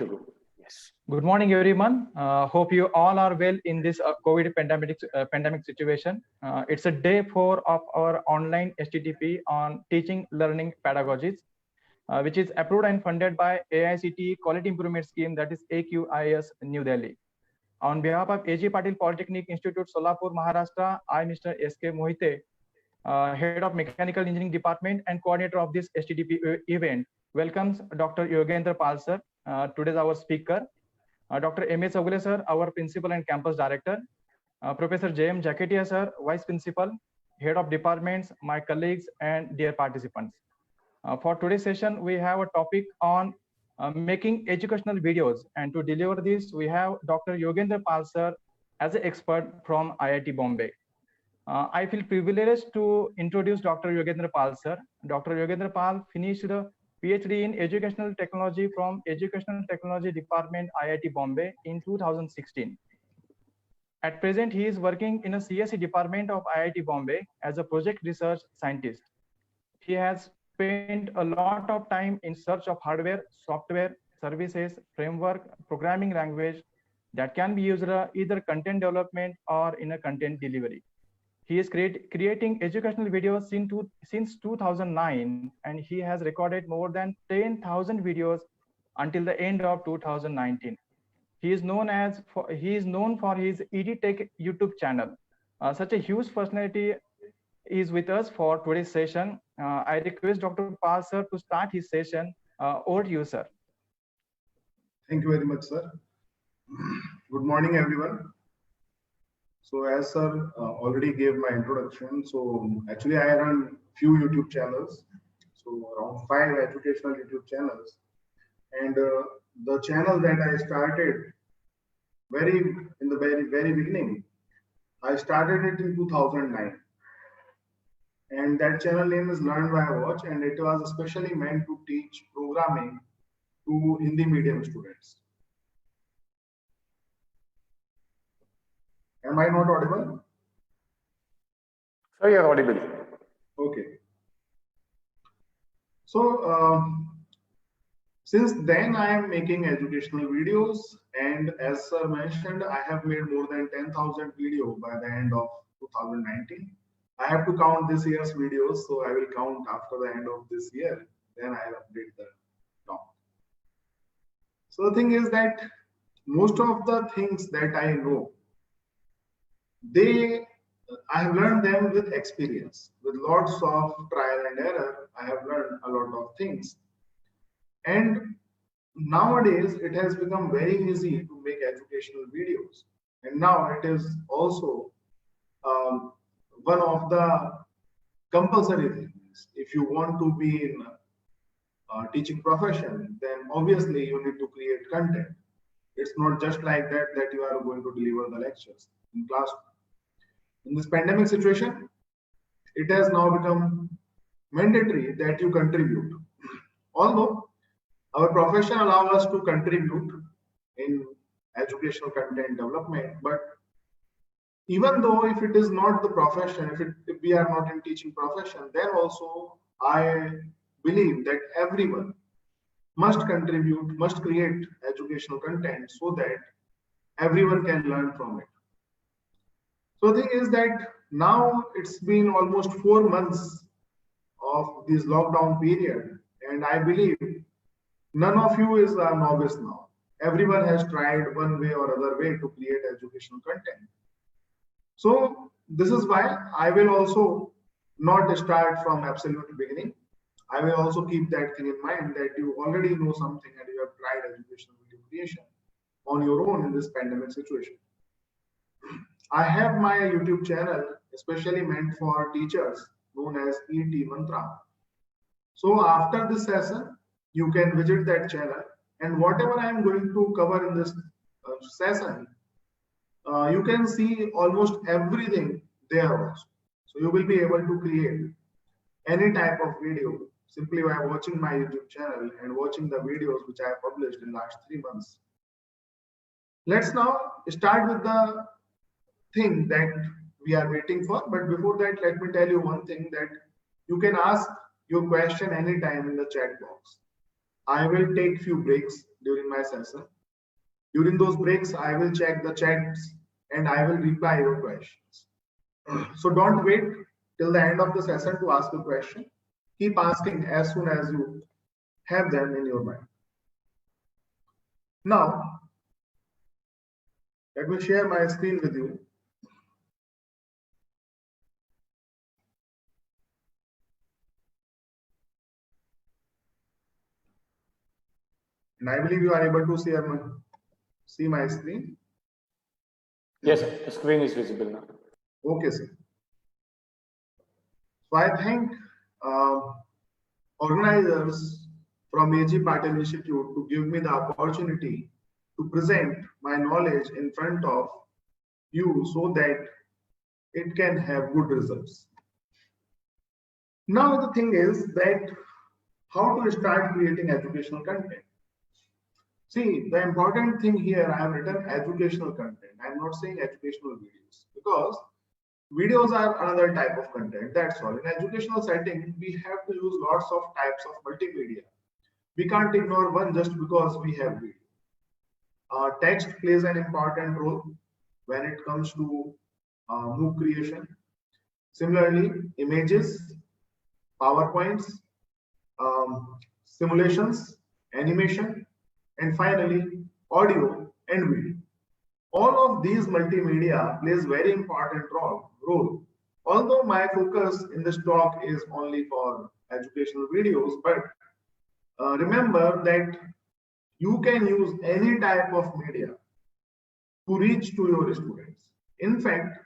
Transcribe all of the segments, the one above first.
to go. Yes. Good morning, everyone. Hope you all are well in this COVID pandemic situation. It's a day 4 of our online HTTP on teaching learning pedagogies, which is approved and funded by AICTE Quality Improvement Scheme, that is AQIS New Delhi. On behalf of AG Patil Polytechnic Institute, Solapur, Maharashtra, I, Mr. S.K. Mohite, Head of Mechanical Engineering Department and Coordinator of this HTTP event, welcomes Dr. Yogendra Pal sir, today's our speaker, Dr. M.A. Chaugule sir, our Principal and Campus Director, Professor J.M. Jaketia sir, Vice Principal, Head of Departments, my colleagues, and dear participants. For today's session, we have a topic on making educational videos, and to deliver this, we have Dr. Yogendra Pal sir as an expert from IIT Bombay. I feel privileged to introduce Dr. Yogendra Pal sir. Dr. Yogendra Pal finished a PhD in Educational Technology from Educational Technology Department, IIT Bombay in 2016. At present, he is working in a CSE department of IIT Bombay as a project research scientist. He has spent a lot of time in search of hardware, software, services, framework, programming language that can be used either content development or in a content delivery. He is creating educational videos since 2009, and he has recorded more than 10,000 videos until the end of 2019. He is known for his EdTech YouTube channel. Such a huge personality is with us for today's session. I request Dr. Pal sir to start his session. Over to you, sir. Thank you very much, sir. Good morning, everyone. So as sir already gave my introduction, so actually I run few YouTube channels, so around 5 educational YouTube channels, and the channel that I started in the very beginning, I started it in 2009, and that channel name is Learn by Watch, and it was especially meant to teach programming to Hindi medium students. Am I not audible? So you're audible. Okay. So since then I am making educational videos, and as sir mentioned, I have made more than 10,000 videos by the end of 2019. I have to count this year's videos, so I will count after the end of this year. Then I will update the count. So the thing is that most of the things that I know, I have learned them with experience. With lots of trial and error, I have learned a lot of things. And nowadays, it has become very easy to make educational videos. And now it is also one of the compulsory things. If you want to be in teaching profession, then obviously you need to create content. It's not just like that you are going to deliver the lectures in classroom. In this pandemic situation, it has now become mandatory that you contribute. Although our profession allows us to contribute in educational content development, but even though if it is not the profession, if we are not in teaching profession, then also I believe that everyone must contribute, must create educational content so that everyone can learn from it. So the thing is that now it's been almost 4 months of this lockdown period, and I believe none of you is a novice now. Everyone has tried one way or other way to create educational content. So this is why I will also not start from absolute beginning. I will also keep that thing in mind that you already know something and you have tried educational video creation on your own in this pandemic situation. I have my YouTube channel especially meant for teachers known as ET Mantra. So after this session, you can visit that channel, and whatever I am going to cover in this session, you can see almost everything there also. So you will be able to create any type of video simply by watching my YouTube channel and watching the videos which I have published in the last 3 months. Let's now start with the thing that we are waiting for. But before that, let me tell you one thing, that you can ask your question anytime in the chat box. I will take few breaks during my session. During those breaks, I will check the chats and I will reply your questions. So don't wait till the end of the session to ask a question. Keep asking as soon as you have them in your mind. Now, let me share my screen with you. And I believe you are able to see my screen. Yes, sir. The screen is visible now. Okay, sir. So I thank organizers from A.G. Patil Institute to give me the opportunity to present my knowledge in front of you so that it can have good results. Now the thing is that how to start creating educational content. See, the important thing here, I have written educational content. I'm not saying educational videos because videos are another type of content. That's all. In educational setting, we have to use lots of types of multimedia. We can't ignore one just because we have video. Text plays an important role when it comes to MOOC creation. Similarly, images, PowerPoints, simulations, animation, and finally, audio and video. All of these multimedia plays very important role. Although my focus in this talk is only for educational videos, but remember that you can use any type of media to reach to your students. In fact,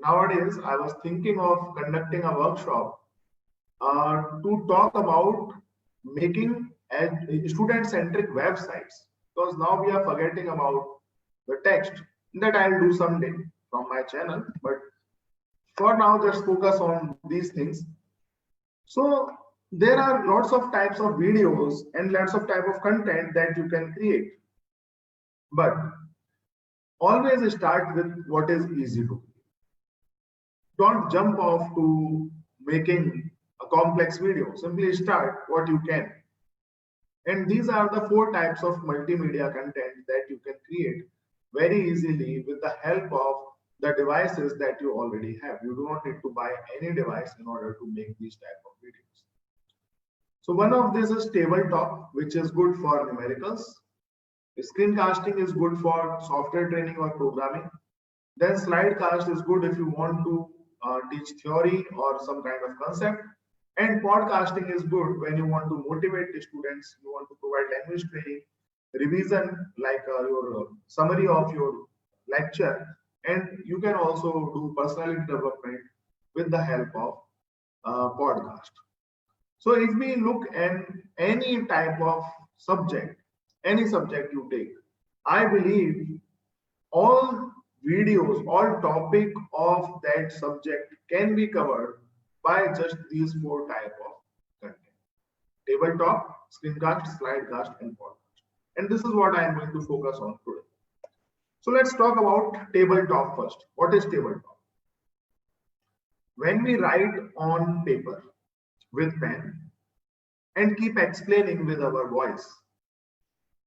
nowadays I was thinking of conducting a workshop to talk about making student-centric websites, because now we are forgetting about the text. That I'll do someday from my channel, but for now just focus on these things. So there are lots of types of videos and lots of type of content that you can create, but always start with what is easy to do. Don't jump off to making a complex video. Simply start what you can. And these are the 4 types of multimedia content that you can create very easily with the help of the devices that you already have. You do not need to buy any device in order to make these type of videos. So one of this is tabletop, which is good for numericals. Screencasting is good for software training or programming. Then slidecast is good if you want to teach theory or some kind of concept. And podcasting is good when you want to motivate the students, you want to provide language training, revision, like your summary of your lecture, and you can also do personality development with the help of podcast. So if we look at any type of subject, any subject you take, I believe all videos, all topic of that subject can be covered by just these 4 types of content: tabletop, screencast, slidecast, and podcast. And this is what I am going to focus on today. So let's talk about tabletop first. What is tabletop? When we write on paper with pen and keep explaining with our voice,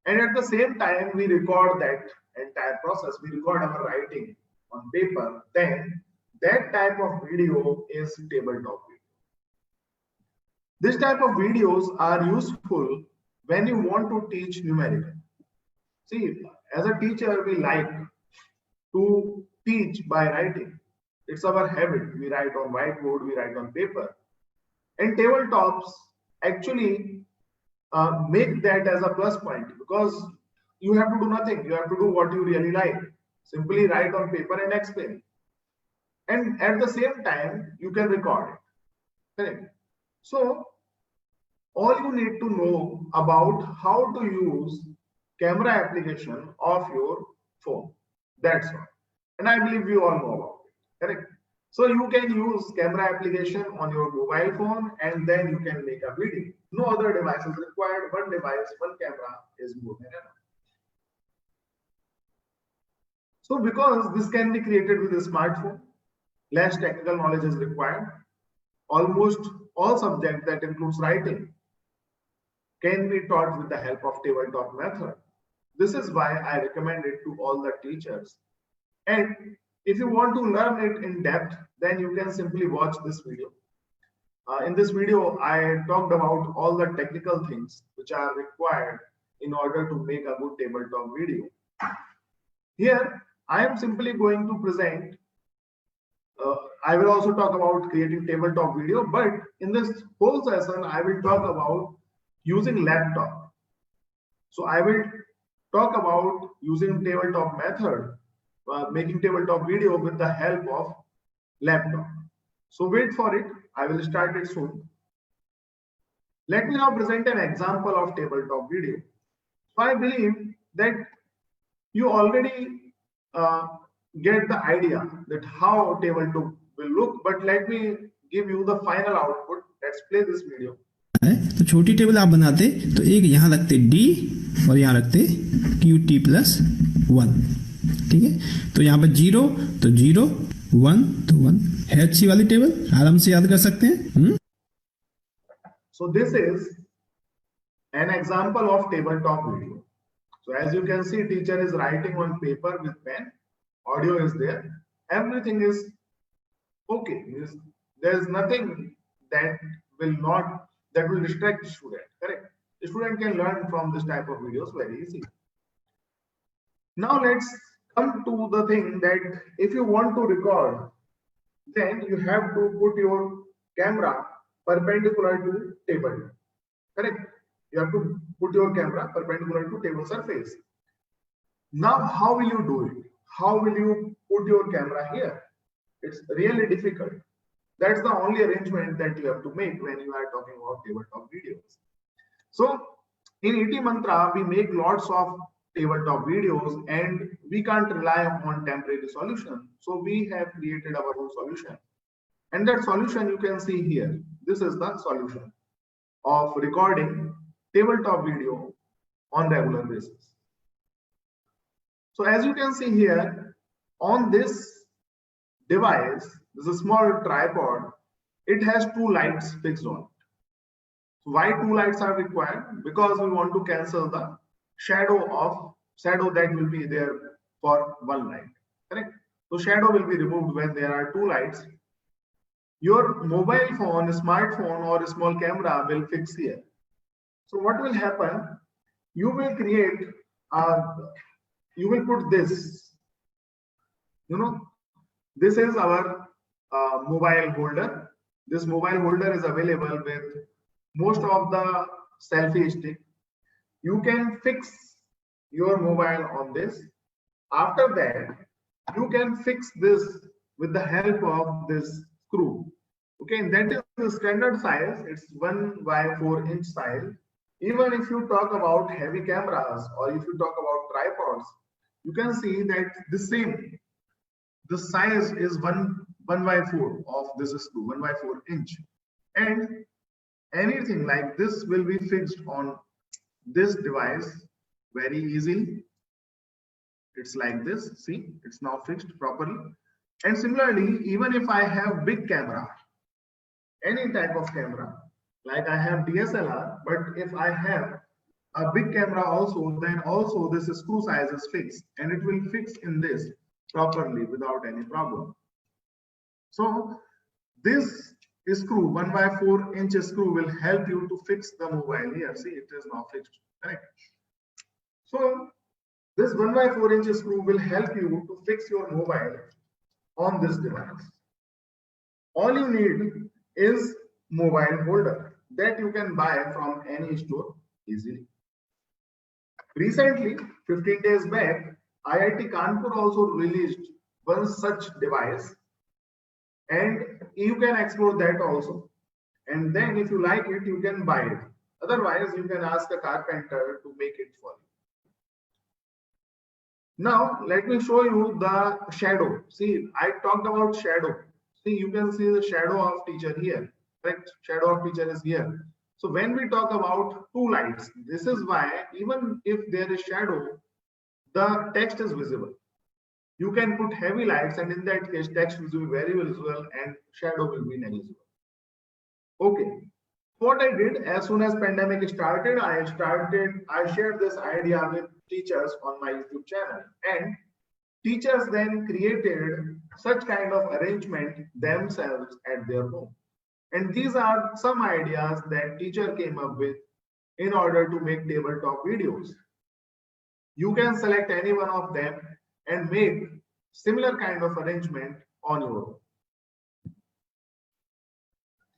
and at the same time we record that entire process, we record our writing on paper, then that type of video is tabletop video. This type of videos are useful when you want to teach numerical. See, as a teacher, we like to teach by writing. It's our habit. We write on whiteboard, we write on paper. And tabletops actually make that as a plus point, because you have to do nothing. You have to do what you really like. Simply write on paper and explain. And at the same time, you can record it. Correct? So all you need to know about how to use camera application of your phone. That's all. And I believe you all know about it. Correct? So you can use camera application on your mobile phone and then you can make a video. No other device is required. One device, one camera is more than enough. So because this can be created with a smartphone, less technical knowledge is required. Almost all subjects that includes writing can be taught with the help of tabletop method. This is why I recommend it to all the teachers. And if you want to learn it in depth, then you can simply watch this video. In this video, I talked about all the technical things which are required in order to make a good tabletop video. Here, I am simply going to present. I will also talk about creating tabletop video, but in this whole session, I will talk about using laptop. So I will talk about using tabletop method, making tabletop video with the help of laptop. So wait for it. I will start it soon. Let me now present an example of tabletop video. So I believe that you already get the idea that how tabletop will look, but let me give you the final output. Let's play this video. तो छोटी table आप बनाते तो एक यहाँ रखते D और यहाँ रखते क्यू टी प्लस 1, ठीक है। तो यहाँ पर 0 तो 0, 1 तो 1, है अच्छी वाली टेबल, आराम से याद कर सकते हैं। So this is an example of tabletop video. So as you can see, teacher is writing on paper with pen, audio is there, everything is okay. There is nothing that will distract the student, correct? The student can learn from this type of videos very easily. Now let's come to the thing that if you want to record, then you have to put your camera perpendicular to table, correct? You have to put your camera perpendicular to table surface. Now, how will you do it? How will you put your camera here? It's really difficult. That's the only arrangement that you have to make when you are talking about tabletop videos. So in ET Mantra, we make lots of tabletop videos and we can't rely on temporary solution. So we have created our own solution. And that solution you can see here. This is the solution of recording tabletop video on regular basis. So as you can see here, on this device, this is a small tripod, it has 2 lights fixed on it. So why 2 lights are required? Because we want to cancel the shadow that will be there for 1 light, correct? So shadow will be removed when there are 2 lights. Your mobile phone, smartphone or small camera will fix here. So what will happen? You will create, you will put this, this is our mobile holder. This mobile holder is available with most of the selfie stick. You can fix your mobile on this. After that, you can fix this with the help of this screw. Okay, and that is the standard size. It's 1 by 4 inch size. Even if you talk about heavy cameras or if you talk about tripods, you can see that the size is 1 by 4 of this screw, 1 by 4 inch. And anything like this will be fixed on this device very easily. It's like this, see, it's now fixed properly. And similarly, even if I have big camera, any type of camera, like I have DSLR, but if I have a big camera also, then also this screw size is fixed and it will fix in this properly without any problem. So this screw, 1 by 4 inch screw, will help you to fix the mobile here. See, it is now fixed, correct? So this 1 by 4 inch screw will help you to fix your mobile on this device. All you need is mobile holder that you can buy from any store easily. Recently, 15 days back, IIT Kanpur also released one such device, and you can explore that also. And then if you like it, you can buy it. Otherwise, you can ask a carpenter to make it for you. Now, let me show you the shadow. See, I talked about shadow. See, you can see the shadow of teacher here. Correct? Shadow of teacher is here. So when we talk about 2 lights, this is why even if there is shadow, the text is visible. You can put heavy lights and in that case, text will be very visible and shadow will be negligible. Okay. What I did as soon as pandemic started, I shared this idea with teachers on my YouTube channel, and teachers then created such kind of arrangement themselves at their home. And these are some ideas that teacher came up with in order to make tabletop videos. You can select any one of them and make similar kind of arrangement on your own.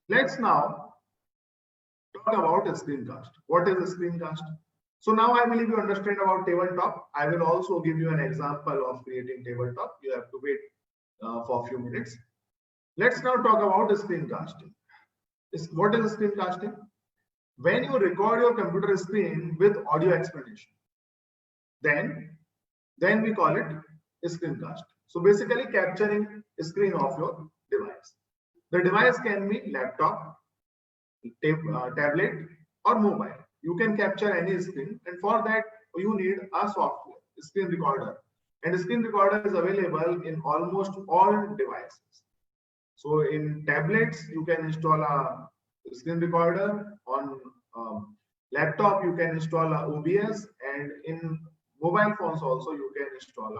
Let's now talk about a screencast. What is a screencast? So now I believe you understand about tabletop. I will also give you an example of creating tabletop. You have to wait for a few minutes. Let's now talk about screencasting. What is screencasting? When you record your computer screen with audio explanation, then we call it screencast. So basically capturing a screen of your device. The device can be laptop, tablet, or mobile. You can capture any screen, and for that you need a software, screen recorder. And screen recorder is available in almost all devices. So in tablets, you can install a screen recorder. On laptop, you can install a OBS, and in mobile phones also you can install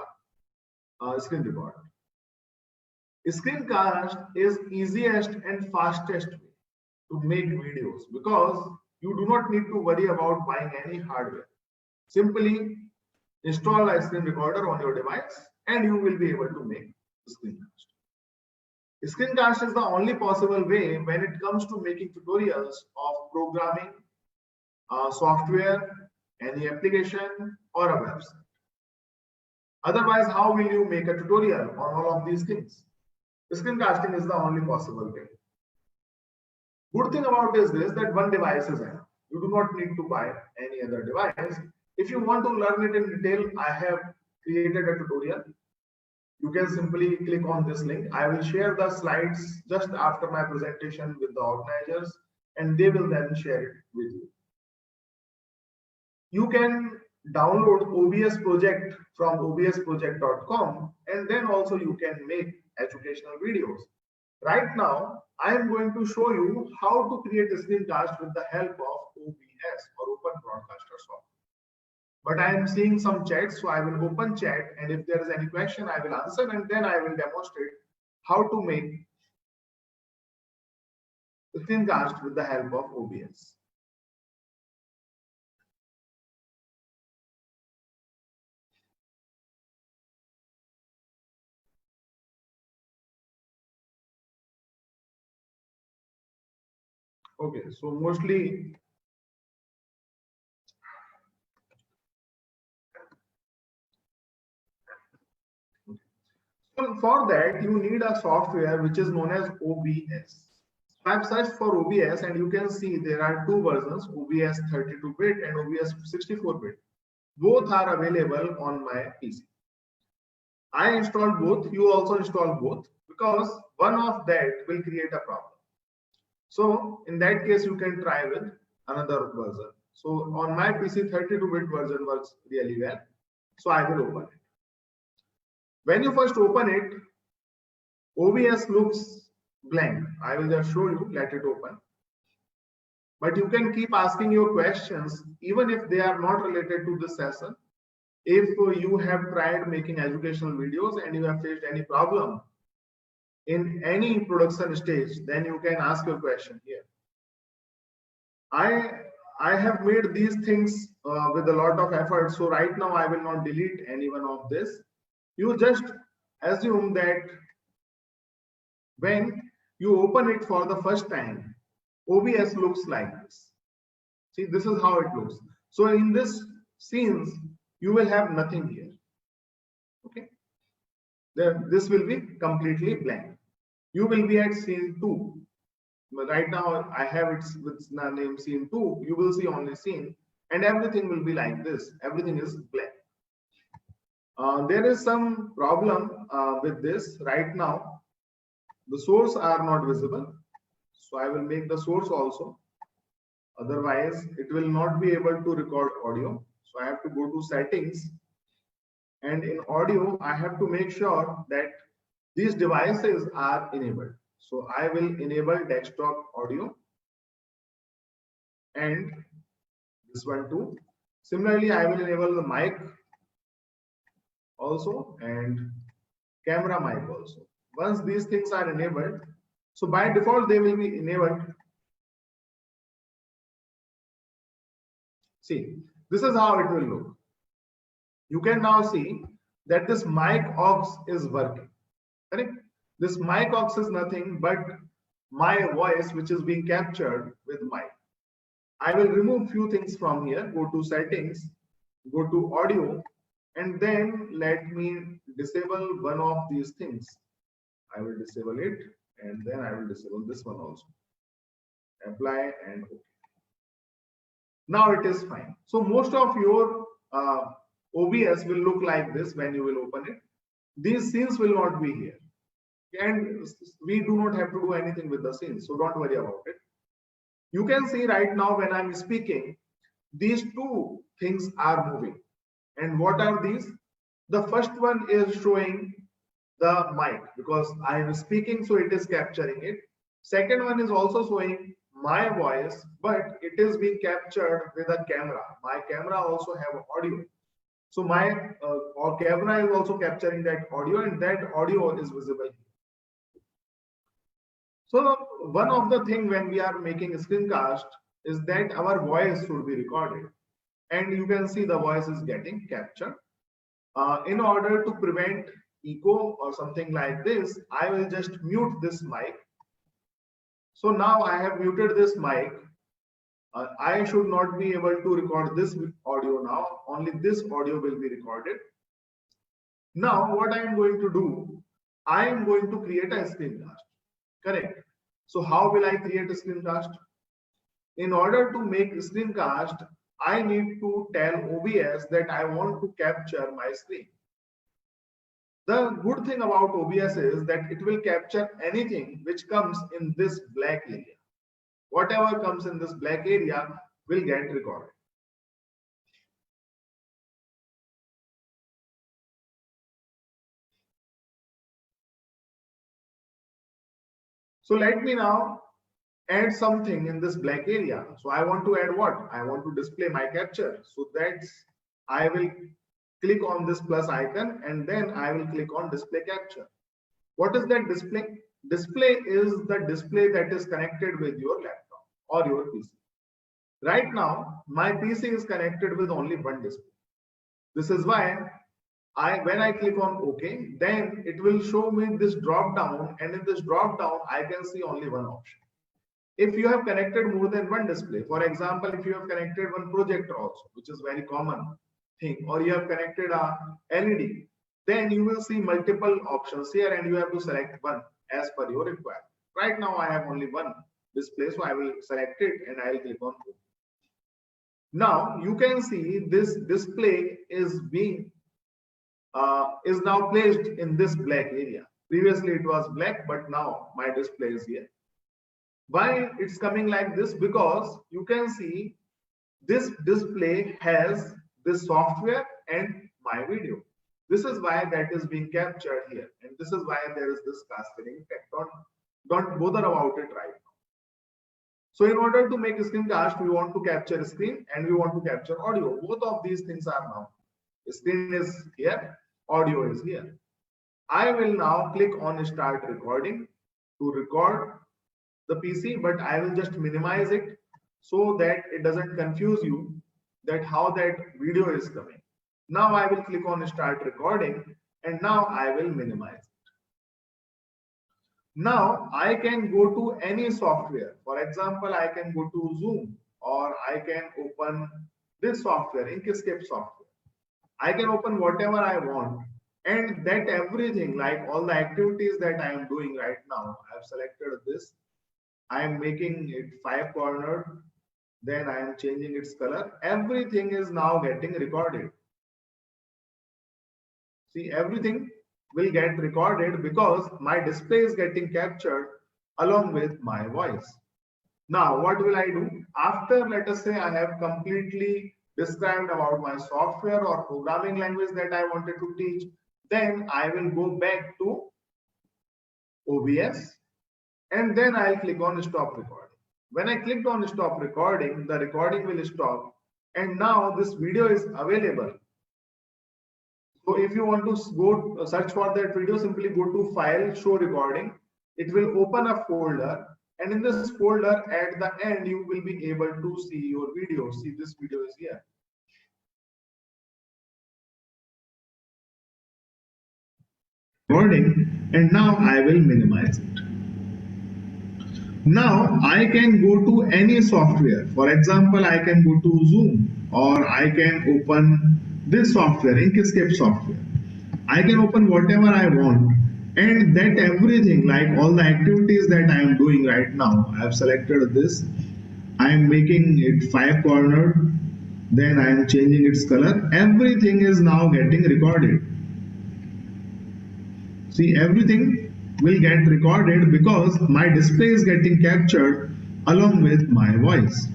a screen recorder. Screencast is easiest and fastest way to make videos because you do not need to worry about buying any hardware. Simply install a screen recorder on your device and you will be able to make screencast. Screencast is the only possible way when it comes to making tutorials of programming, software, any application, or a website. Otherwise, how will you make a tutorial on all of these things? Screencasting is the only possible way. Good thing about is this, that one device is enough. You do not need to buy any other device. If you want to learn it in detail, I have created a tutorial. You can simply click on this link. I will share the slides just after my presentation with the organizers, and they will then share it with you. You can download OBS project from obsproject.com, and then also you can make educational videos. Right now, I am going to show you how to create a screencast with the help of OBS or Open Broadcaster software. But I am seeing some chat, so I will open chat, and if there is any question, I will answer, and then I will demonstrate how to make a screencast with the help of OBS. Okay, so mostly so for that you need a software which is known as OBS. So I've searched for OBS and you can see there are two versions, OBS 32-bit and OBS 64-bit. Both are available on my PC. I installed both, you also install both, because one of that will create a problem. So in that case, you can try with another version. So on my PC, 32-bit version works really well. So I will open it. When you first open it, OBS looks blank. I will just show you, let it open. But you can keep asking your questions, even if they are not related to this session. If you have tried making educational videos and you have faced any problem in any production stage, then you can ask your question here. I have made these things with a lot of effort, so right now I will not delete any one of this. You just assume that when you open it for the first time, OBS looks like this. See, this is how it looks. So in this scenes, you will have nothing here. Okay, then this will be completely blank. You will be at scene 2. But right now I have it with the name scene 2. You will see only scene, and everything will be like this. Everything is blank. There is some problem with this right now. The source are not visible, so I will make the source also. Otherwise, it will not be able to record audio. So I have to go to settings, and in audio, I have to make sure that these devices are enabled. So I will enable desktop audio and this one too. Similarly, I will enable the mic also and camera mic also. Once these things are enabled, so by default they will be enabled. See, this is how it will look. You can now see that this mic aux is working. Correct? This mic aux is nothing but my voice which is being captured with mic. I will remove few things from here, go to settings, go to audio, and then let me disable one of these things. I will disable it, and then I will disable this one also. Apply and OK. Now it is fine. So most of your OBS will look like this when you will open it. These scenes will not be here. And we do not have to do anything with the scenes, so don't worry about it. You can see right now when I'm speaking, these two things are moving. And what are these? The first one is showing the mic because I am speaking, so it is capturing it. Second one is also showing my voice, but it is being captured with a camera. My camera also have audio. So my camera is also capturing that audio, and that audio is visible. So one of the thing when we are making a screencast is that our voice should be recorded, and you can see the voice is getting captured. In order to prevent echo or something like this, I will just mute this mic. So now I have muted this mic. I should not be able to record this audio now. Only this audio will be recorded. Now what I am going to do, I am going to create a screencast. Correct. So how will I create a screencast? In order to make a screencast, I need to tell OBS that I want to capture my screen. The good thing about OBS is that it will capture anything which comes in this black area. Whatever comes in this black area will get recorded. So let me now add something in this black area. So I want to add what? I want to display my capture. So that's, I will click on this plus icon and then I will click on display capture. What is that display? Display is the display that is connected with your laptop or your PC. Right now, my PC is connected with only one display. This is why when I click on OK, then it will show me this drop down, and in this drop down, I can see only one option. If you have connected more than one display, for example, if you have connected one projector also, which is very common thing, or you have connected a LED, then you will see multiple options here and you have to select one as per your requirement. Right now, I have only one display, so I will select it and I will click on OK. Now you can see this display is now placed in this black area. Previously it was black, but now my display is here. Why it's coming like this? Because you can see this display has this software and my video. This is why that is being captured here, and this is why there is this cascading effect. Don't bother about it right now. So in order to make a screencast, we want to capture a screen and we want to capture audio. Both of these things are now. The screen is here, audio is here. I will now click on start recording to record the PC, but I will just minimize it so that it doesn't confuse you that how that video is coming. Now I will click on start recording and now I will minimize it. Now I can go to any software. For example, I can go to Zoom, or I can open this software, Inkscape software. I can open whatever I want, and that everything, like all the activities that I am doing right now, I have selected this. I am making it 5-cornered, then I am changing its color. Everything is now getting recorded. See, everything will get recorded because my display is getting captured along with my voice. Now, what will I do? After, let us say, I have completely described about my software or programming language that I wanted to teach, then I will go back to OBS and then I'll click on stop recording. When I clicked on stop recording, the recording will stop and now this video is available. So if you want to go search for that video, simply go to File, Show Recording. It will open a folder, and in this folder at the end you will be able to see your video. See, this video is here. Recording, and now I will minimize it. Now I can go to any software. For example, I can go to Zoom, or I can open this software, Inkscape software. I can open whatever I want, and that everything, like all the activities that I am doing right now, I have selected this. I am making it 5-cornered, then I am changing its color. Everything is now getting recorded. See, everything will get recorded because my display is getting captured along with my voice.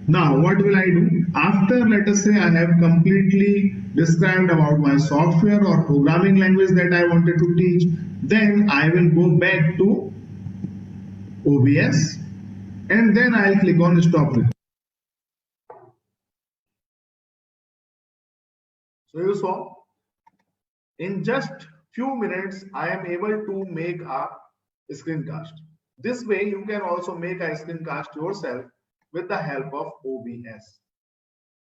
Now, what will I do? After, let us say, I have completely described about my software or programming language that I wanted to teach, then I will go back to OBS, and then I'll click on Stop Recording. So you saw, in just few minutes, I am able to make a screencast. This way, you can also make a screencast yourself with the help of OBS.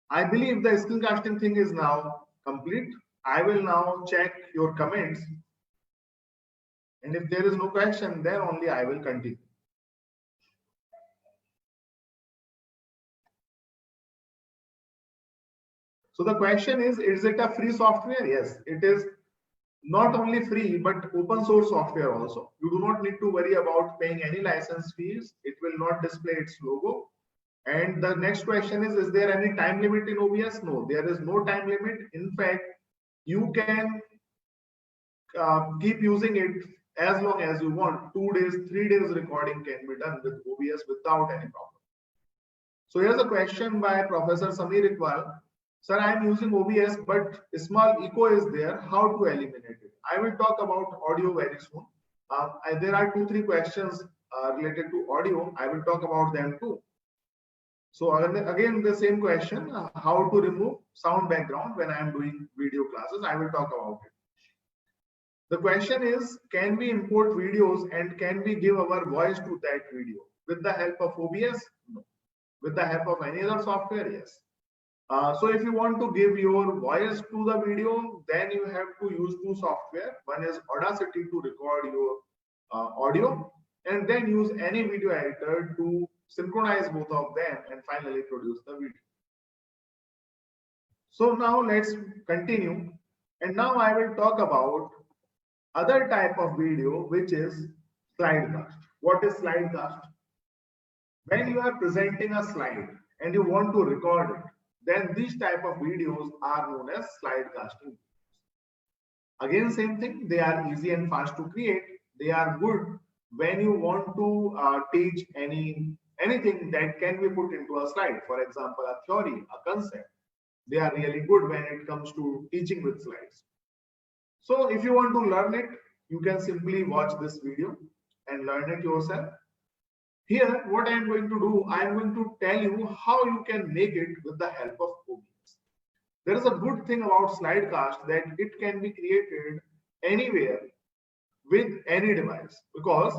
I believe the screencasting thing is now complete. I will now check your comments, and if there is no question, then only I will continue. So the question is it a free software? Yes, it is. Not only free, but open source software also. You do not need to worry about paying any license fees. It will not display its logo. And the next question is there any time limit in OBS? No, there is no time limit. In fact, you can keep using it as long as you want. 2 days, 3 days recording can be done with OBS without any problem. So here's a question by Professor Samir Iqbal. Sir, I am using OBS, but a small echo is there. How to eliminate it? I will talk about audio very soon. There are 2-3 questions related to audio. I will talk about them too. So again, the same question, how to remove sound background when I am doing video classes. I will talk about it. The question is, can we import videos and can we give our voice to that video? With the help of OBS? No. With the help of any other software? Yes. So if you want to give your voice to the video, then you have to use 2 software. One is Audacity to record your audio, and then use any video editor to synchronize both of them and finally produce the video. So now let's continue, and now I will talk about other type of video, which is slidecast. What is slidecast? When you are presenting a slide and you want to record it, then these type of videos are known as slidecasting. Again, same thing, they are easy and fast to create. They are good when you want to teach anything that can be put into a slide. For example, a theory, a concept. They are really good when it comes to teaching with slides. So if you want to learn it, you can simply watch this video and learn it yourself. Here, what I am going to do, I am going to tell you how you can make it with the help of OBS. There is a good thing about slidecast that it can be created anywhere with any device, because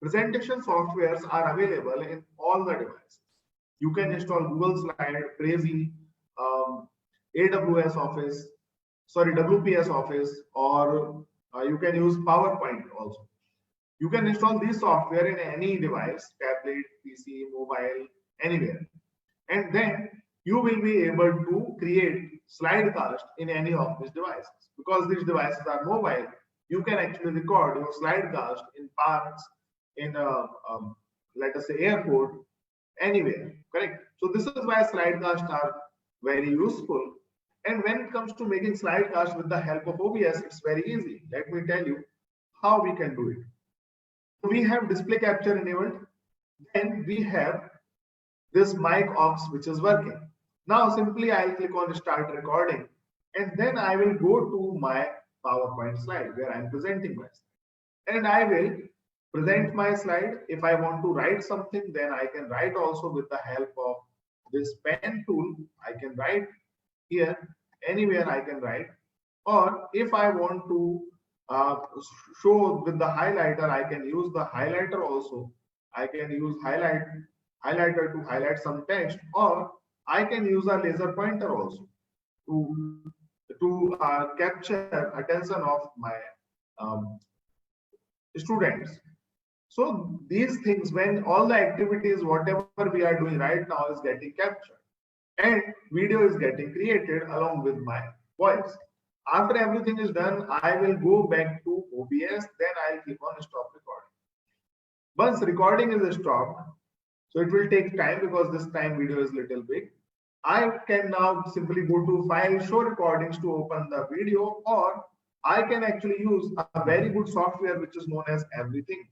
presentation softwares are available in all the devices. You can install Google Slide, Prezi, AWS Office, WPS Office, or you can use PowerPoint also. You can install this software in any device, tablet, PC, mobile, anywhere. And then you will be able to create slidecast in any of these devices. Because these devices are mobile, you can actually record your slidecast in parks, in let us say airport, anywhere, correct? So this is why slidecast are very useful. And when it comes to making slidecast with the help of OBS, it's very easy. Let me tell you how we can do it. We have display capture enabled, then we have this mic aux which is working. Now simply I'll click on start recording, and then I will go to my PowerPoint slide where I'm presenting my slide, and I will present my slide. If I want to write something, then I can write also with the help of this pen tool, I can write here, anywhere I can write. Or if I want to show with the highlighter, I can use the highlighter also. I can use highlighter to highlight some text, or I can use a laser pointer also to capture attention of my students. So these things, when all the activities, whatever we are doing right now is getting captured and video is getting created along with my voice. After everything is done, I will go back to OBS, then I'll click on stop recording. Once recording is stopped, so it will take time because this time video is little big. I can now simply go to file, show recordings to open the video, or I can actually use a very good software which is known as Everything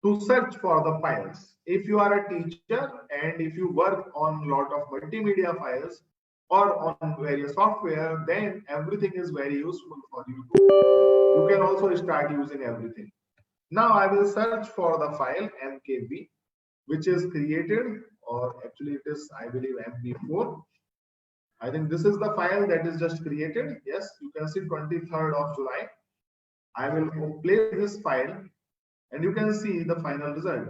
to search for the files. If you are a teacher and if you work on a lot of multimedia files or on various software, then Everything is very useful for you. You can also start using Everything. Now I will search for the file MKB, which is created, or actually it is, I believe, MP4. I think this is the file that is just created. Yes, you can see 23rd of July. I will play this file and you can see the final result.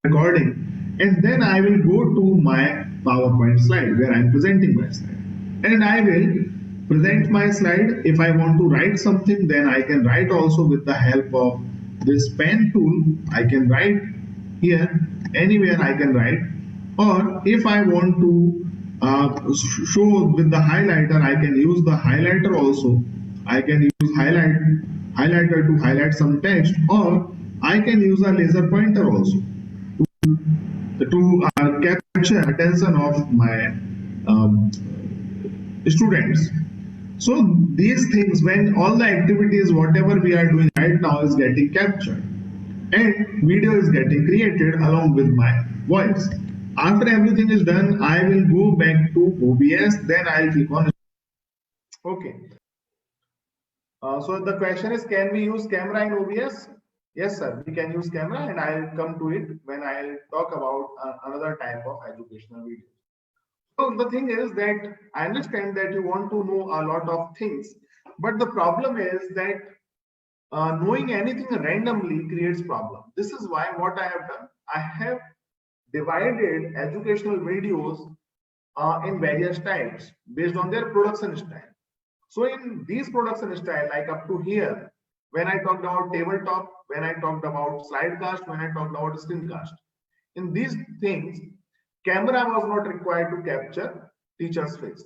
Recording, and then I will go to my PowerPoint slide where I'm presenting my slide. And I will present my slide. If I want to write something, then I can write also with the help of this pen tool. I can write here, anywhere I can write. Or if I want to show with the highlighter, I can use the highlighter also. I can use highlighter to highlight some text, or I can use a laser pointer also to capture attention of my students. So these things, when all the activities, whatever we are doing right now is getting captured and video is getting created along with my voice. After everything is done, I will go back to OBS, then I'll click on. Okay. So the question is, can we use camera in OBS? Yes, sir, we can use camera, and I'll come to it when I'll talk about another type of educational video. So the thing is that I understand that you want to know a lot of things, but the problem is that knowing anything randomly creates problem. This is why what I have done, I have divided educational videos in various types based on their production style. So in these production style, like up to here, when I talked about tabletop, when I talked about slidecast, when I talked about screencast, in these things, camera was not required to capture teacher's face.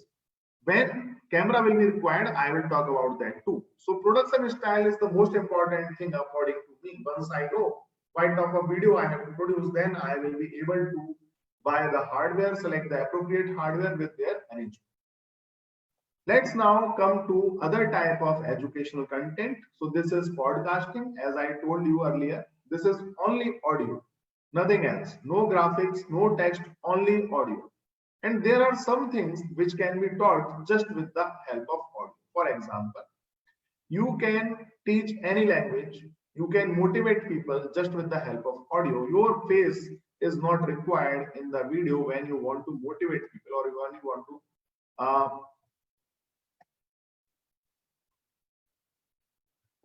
When camera will be required, I will talk about that too. So production style is the most important thing according to me. Once I know what type of video I have to produce, then I will be able to buy the hardware, select the appropriate hardware with their arrangement. Let's now come to other type of educational content. So this is podcasting. As I told you earlier, this is only audio, nothing else. No graphics, no text, only audio. And there are some things which can be taught just with the help of audio. For example, you can teach any language. You can motivate people just with the help of audio. Your face is not required in the video when you want to motivate people or when you want to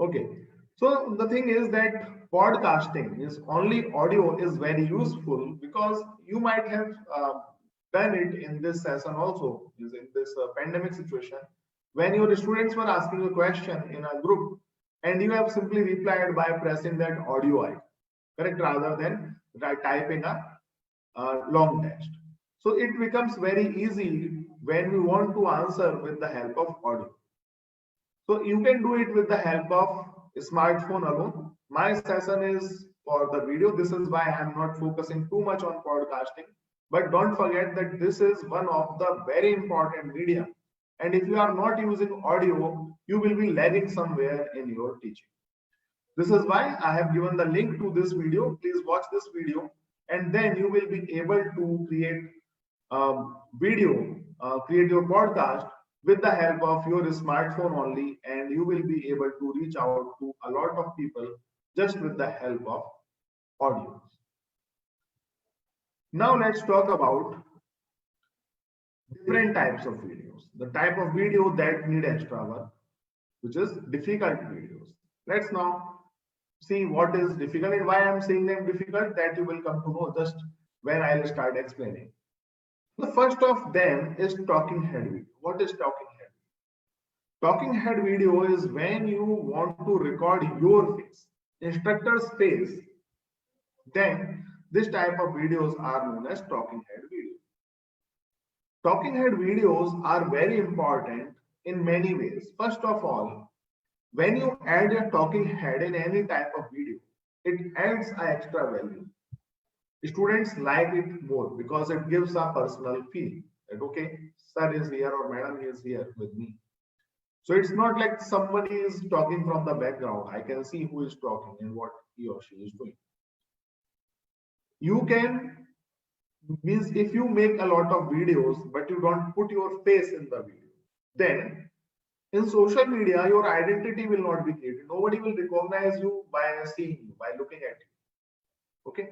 okay, so the thing is that podcasting is only audio is very useful because you might have done it in this session also, in this pandemic situation, when your students were asking a question in a group and you have simply replied by pressing that audio icon, correct, rather than typing a long text. So it becomes very easy when we want to answer with the help of audio. So you can do it with the help of a smartphone alone. My session is for the video. This is why I'm not focusing too much on podcasting. But don't forget that this is one of the very important medium. And if you are not using audio, you will be lagging somewhere in your teaching. This is why I have given the link to this video. Please watch this video, and then you will be able to create create your podcast with the help of your smartphone only, and you will be able to reach out to a lot of people just with the help of audio. Now let's talk about different types of videos. The type of video that need extra work, which is difficult videos. Let's now see what is difficult and why I'm saying them difficult, that you will come to know just when I'll start explaining. The first of them is talking head video. What is talking head? Talking head video is when you want to record your face, instructor's face. Then this type of videos are known as talking head videos. Talking head videos are very important in many ways. First of all, when you add a talking head in any type of video, it adds an extra value. Students like it more because it gives a personal feel that okay, sir is here or madam is here with me. So it's not like somebody is talking from the background. I can see who is talking and what he or she is doing. You can, means if you make a lot of videos but you don't put your face in the video, then in social media your identity will not be created. Nobody will recognize you by seeing you, by looking at you. Okay,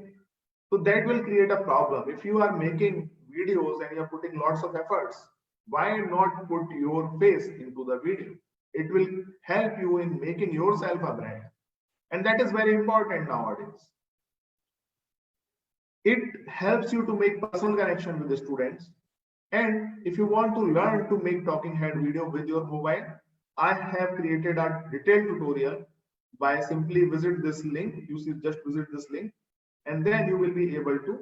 so that will create a problem. If you are making videos and you are putting lots of efforts, why not put your face into the video? It will help you in making yourself a brand, and that is very important nowadays. It helps you to make personal connection with the students. And if you want to learn to make talking head video with your mobile, I have created a detailed tutorial by simply visit this link. You see, just visit this link and then you will be able to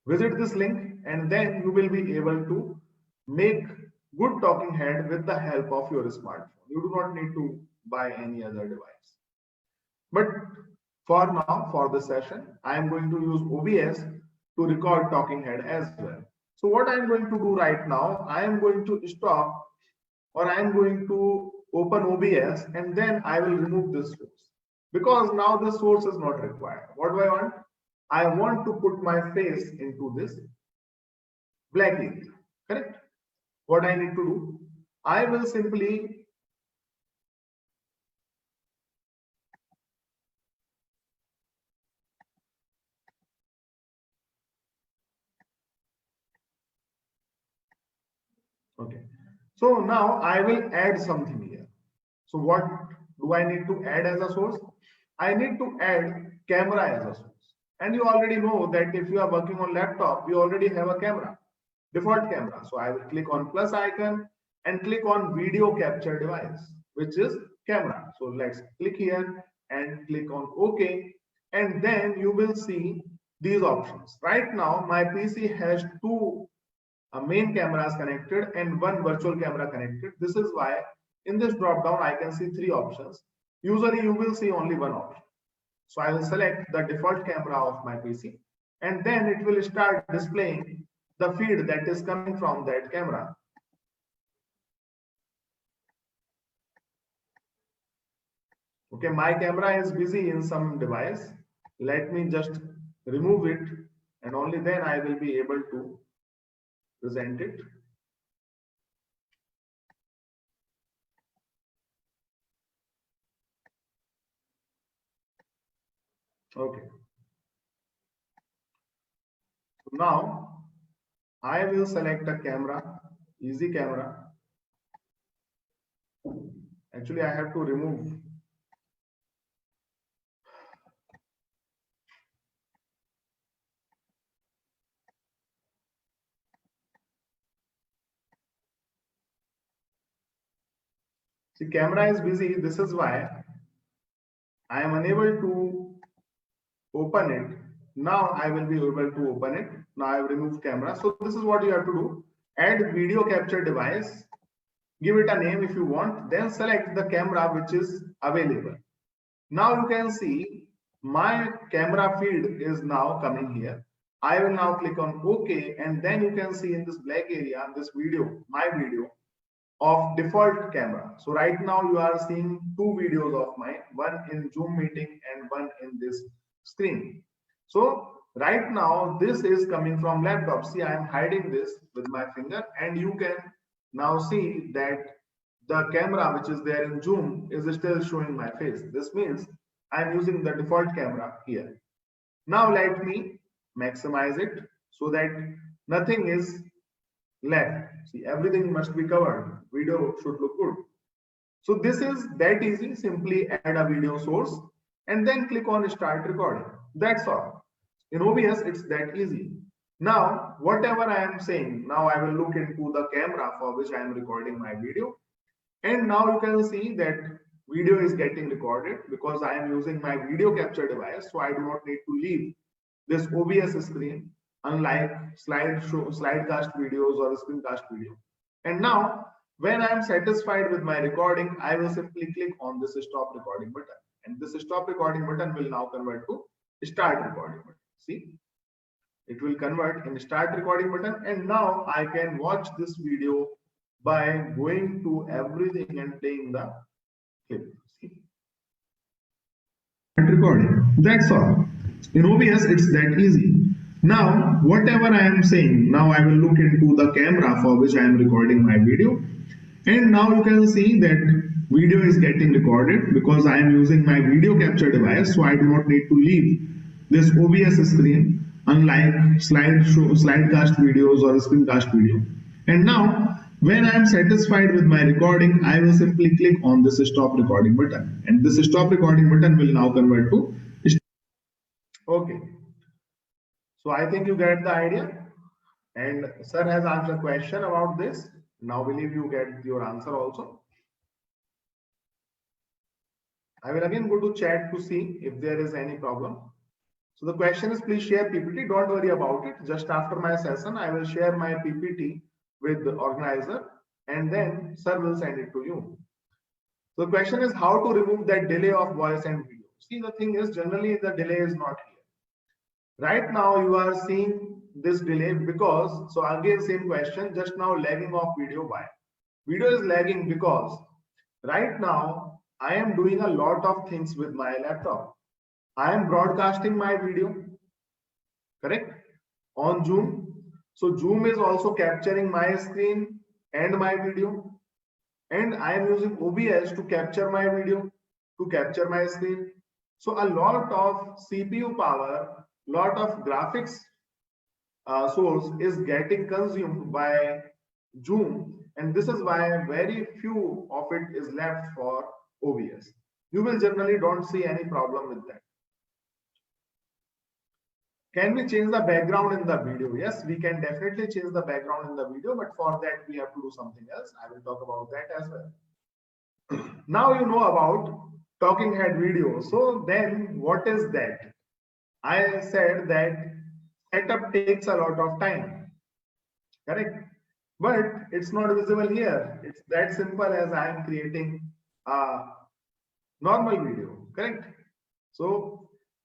visit this link and then you will be able to make good talking head with the help of your smartphone. You do not need to buy any other device. But for now, for this session, I am going to use OBS to record talking head as well. So what I am going to do right now, I am going to stop, or I am going to open OBS and then I will remove this source because now this source is not required. What do I want? I want to put my face into this black area, correct? What I need to do, I will simply okay. So now I will add something here. So what do I need to add as a source? I need to add camera as a source. And you already know that if you are working on laptop, we already have a camera, default camera. So I will click on plus icon and click on video capture device, which is camera. So let's click here and click on OK. And then you will see these options. Right now, my PC has two main cameras connected and one virtual camera connected. This is why in this drop down, I can see three options. Usually you will see only one option. So I will select the default camera of my PC and then it will start displaying the feed that is coming from that camera. Okay, my camera is busy in some device. Let me just remove it and only then I will be able to present it. Okay. So now I will select a camera, easy camera. Actually, I have to remove. See, camera is busy. This is why I am unable to open it. Now I will be able to open it. Now I have removed camera. So this is what you have to do. Add video capture device. Give it a name if you want. Then select the camera which is available. Now you can see my camera feed is now coming here. I will now click on OK and then you can see in this black area, this video, my video of default camera. So right now you are seeing two videos of mine, one in Zoom meeting and one in this screen. So right now this is coming from laptop. See, I am hiding this with my finger and you can now see that the camera which is there in Zoom is still showing my face. This means I'm using the default camera here. Now let me maximize it so that nothing is left. See, everything must be covered. Video should look good. So this is that easy. Simply add a video source and then click on start recording. That's all. In OBS, it's that easy. Now, whatever I am saying, now I will look into the camera for which I am recording my video. And now you can see that video is getting recorded because I am using my video capture device. So I do not need to leave this OBS screen, unlike slidecast videos or screencast video. And now, when I am satisfied with my recording, I will simply click on this stop recording button. And this stop recording button will now convert to start recording button. See, it will convert in start recording button. And now I can watch this video by going to everything and playing the clip. See? Recording. That's all. In OBS, it's that easy. Now, whatever I am saying, now I will look into the camera for which I am recording my video. And now you can see that video is getting recorded because I am using my video capture device. So I do not need to leave this OBS screen, unlike slidecast videos or screencast video. And now, when I am satisfied with my recording, I will simply click on this stop recording button. And this stop recording button will now convert to okay. So I think you get the idea. And sir has asked a question about this. Now believe you get your answer also. I will again go to chat to see if there is any problem. So the question is, please share PPT. Don't worry about it. Just after my session, I will share my PPT with the organizer and then sir will send it to you. So the question is how to remove that delay of voice and video. See, the thing is generally the delay is not here. Right now you are seeing this delay because, so again same question, just now lagging of video. Why? Video is lagging because right now I am doing a lot of things with my laptop. I am broadcasting my video, correct, on Zoom. So Zoom is also capturing my screen and my video, and I am using OBS to capture my video, to capture my screen. So a lot of CPU power, lot of graphics source is getting consumed by Zoom, and this is why very few of it is left for OBS. You will generally don't see any problem with that. Can we change the background in the video? Yes, we can definitely change the background in the video, but for that we have to do something else. I will talk about that as well. Now you know about talking head video. So then what is that? I said that setup takes a lot of time, correct? But it's not visible here. It's that simple as I am creating a normal video, correct? So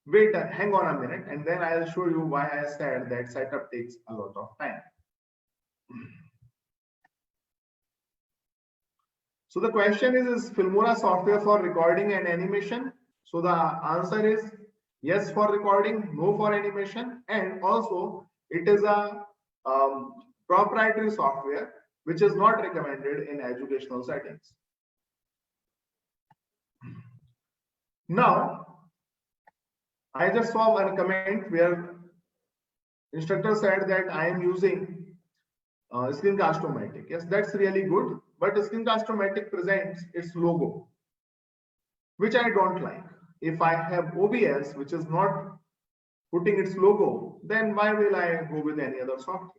wait, hang on a minute, and then I'll show you why I said that setup takes a lot of time. So the question is Filmora software for recording and animation? So the answer is yes for recording, no for animation, and also it is a proprietary software which is not recommended in educational settings. Now, I just saw one comment where instructor said that I am using Screencast-O-Matic. Yes, that's really good, but Screencast-O-Matic presents its logo, which I don't like. If I have OBS, which is not putting its logo, then why will I go with any other software?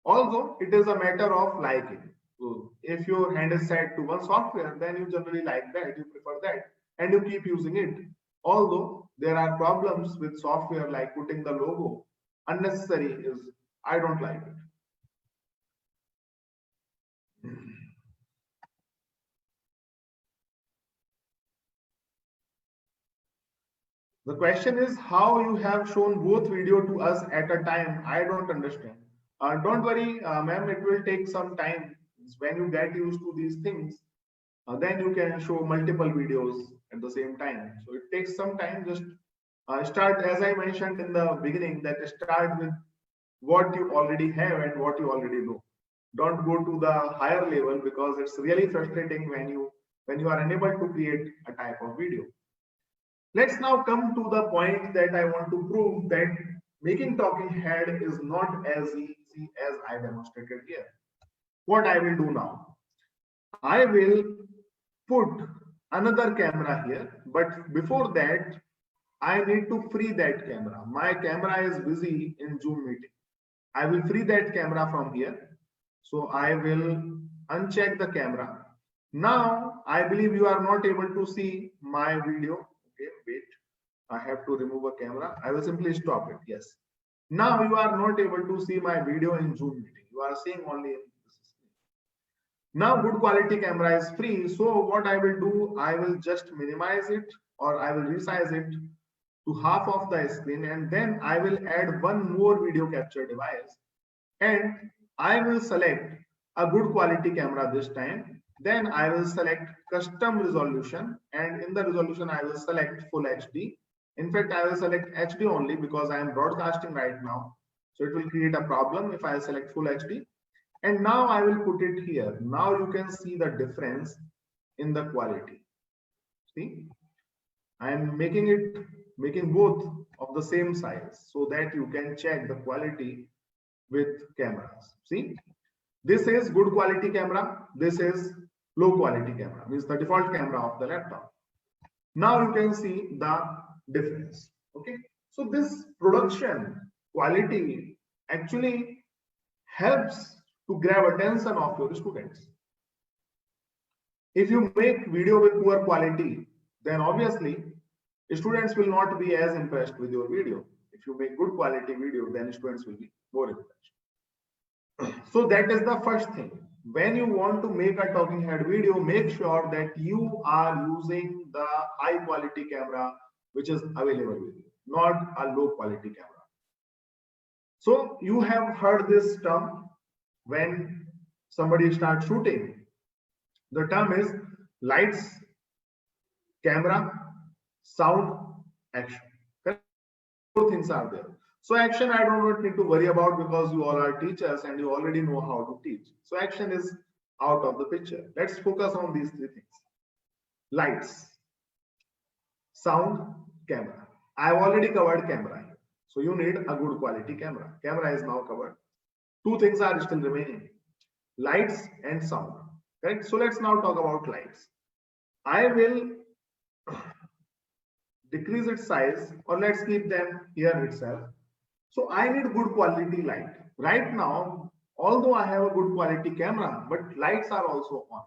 Also, it is a matter of liking. So if your hand is set to one software, then you generally like that, you prefer that, and you keep using it. Although there are problems with software like putting the logo, unnecessary is, I don't like it. The question is how you have shown both video to us at a time. I don't understand. Don't worry, ma'am, it will take some time. When you get used to these things, then you can show multiple videos at the same time. So it takes some time. Just start, as I mentioned in the beginning, that start with what you already have and what you already know. Don't go to the higher level, because it's really frustrating when you are unable to create a type of video. Let's now come to the point that I want to prove that making talking head is not as easy as I demonstrated here. What I will do now, I will put another camera here, but before that, I need to free that camera. My camera is busy in Zoom meeting. I will free that camera from here. So I will uncheck the camera. Now, I believe you are not able to see my video. Okay, wait. I have to remove a camera. I will simply stop it. Yes. Now you are not able to see my video in Zoom meeting. You are seeing only in this screen. Now good quality camera is free. So what I will do, I will just minimize it, or I will resize it to half of the screen, and then I will add one more video capture device, and I will select a good quality camera this time. Then I will select custom resolution, and in the resolution I will select full HD. In fact, I will select HD only because I am broadcasting right now, so it will create a problem if I select full HD. And now I will put it here. Now you can see the difference in the quality. See, I am making both of the same size so that you can check the quality with cameras. See, this is good quality camera, this is low quality camera, means the default camera of the laptop. Now you can see the difference. Okay, so this production quality actually helps to grab attention of your students. If you make video with poor quality, then obviously students will not be as impressed with your video. If you make good quality video, then students will be more impressed. So that is the first thing. When you want to make a talking head video, make sure that you are using the high quality camera which is available with you, not a low quality camera. So you have heard this term when somebody starts shooting. The term is lights, camera, sound, action. Four things are there. So action I don't need to worry about because you all are teachers and you already know how to teach. So action is out of the picture. Let's focus on these three things. Lights, sound, camera. I have already covered camera. So you need a good quality camera. Camera is now covered. Two things are still remaining. Lights and sound. Correct? So let's now talk about lights. I will decrease its size, or let's keep them here itself. So I need good quality light. Right now, although I have a good quality camera, but lights are also on.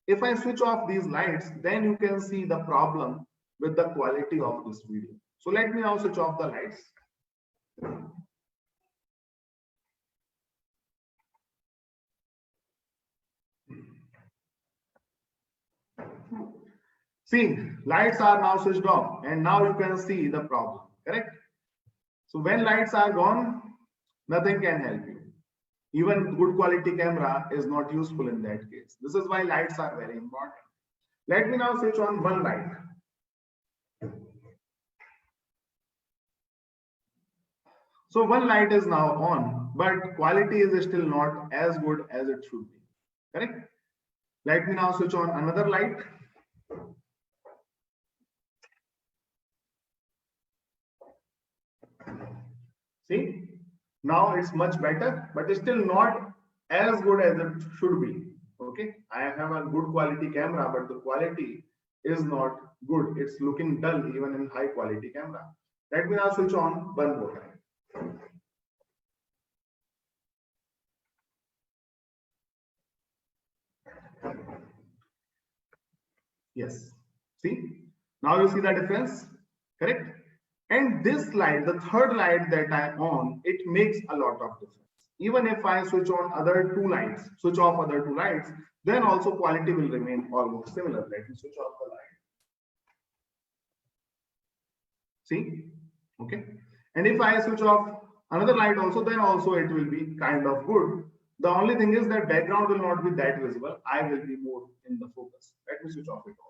If I switch off these lights, then you can see the problem with the quality of this video. So let me now switch off the lights. See, lights are now switched off and now you can see the problem, correct? So when lights are gone, nothing can help you. Even good quality camera is not useful in that case. This is why lights are very important. Let me now switch on one light. So one light is now on, but quality is still not as good as it should be, correct? Let me now switch on another light. See, now it's much better, but it's still not as good as it should be. Okay, I have a good quality camera, but the quality is not good. It's looking dull even in high quality camera. Let me now switch on one more light. Yes, see, now you see the difference, correct? And this light, the third light that I'm on, it makes a lot of difference. Even if I switch on other two lights, switch off other two lights, then also quality will remain almost similar. Let me switch off the light. See, okay. And if I switch off another light also, then also it will be kind of good. The only thing is that background will not be that visible. I will be more in the focus. Let me switch off it all.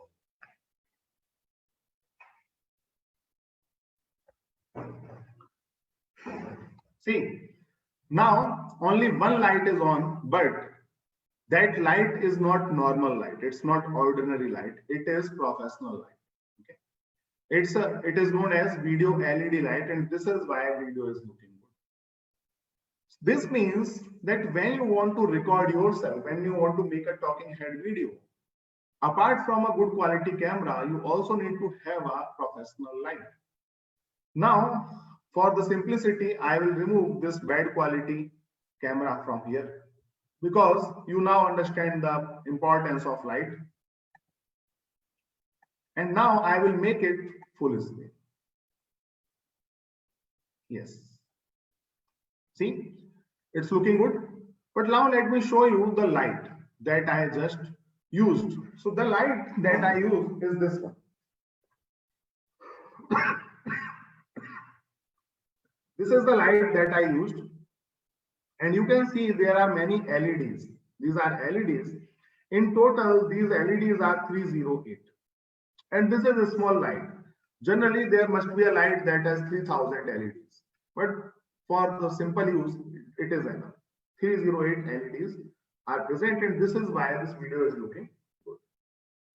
See, Now only one light is on, but that light is not normal light. It's not ordinary light. It is professional light. Okay. It is known as video LED light, and this is why video is looking good. This means that when you want to record yourself, when you want to make a talking head video, apart from a good quality camera, you also need to have a professional light. Now, for the simplicity, I will remove this bad quality camera from here because you now understand the importance of light. And now I will make it full screen. Yes. See, it's looking good. But now let me show you the light that I just used. So the light that I use is this one. This is the light that I used. And you can see there are many LEDs. These are LEDs. In total, these LEDs are 308. And this is a small light. Generally, there must be a light that has 3000 LEDs. But for the simple use, it is enough. 308 LEDs are present, and this is why this video is looking good.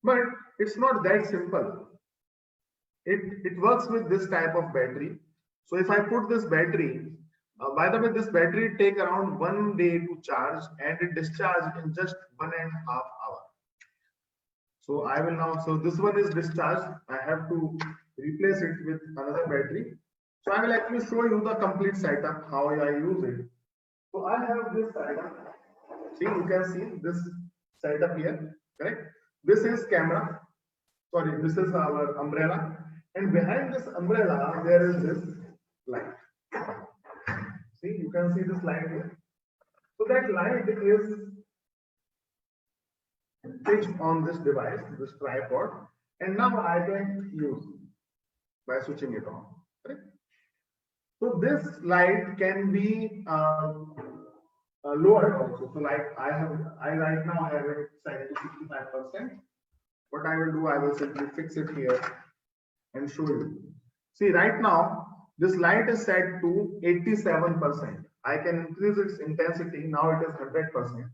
But it's not that simple. It works with this type of battery. So if I put this battery, by the way, this battery take around 1 day to charge, and it discharges in just 1.5 hours. So I will now, so this one is discharged. I have to replace it with another battery. So I will actually show you the complete setup, how I use it. So I have this setup. See, you can see this setup here, correct? This is camera. Sorry, this is our umbrella. And behind this umbrella, there is this light. See, you can see this light here. So that light is fixed on this device, this tripod, and now I can use by switching it on. Right? So this light can be lowered also. So like I right now have it set to 65%. What I will do, I will simply fix it here and show you. See, right now this light is set to 87%. I can increase its intensity. Now it is 100%.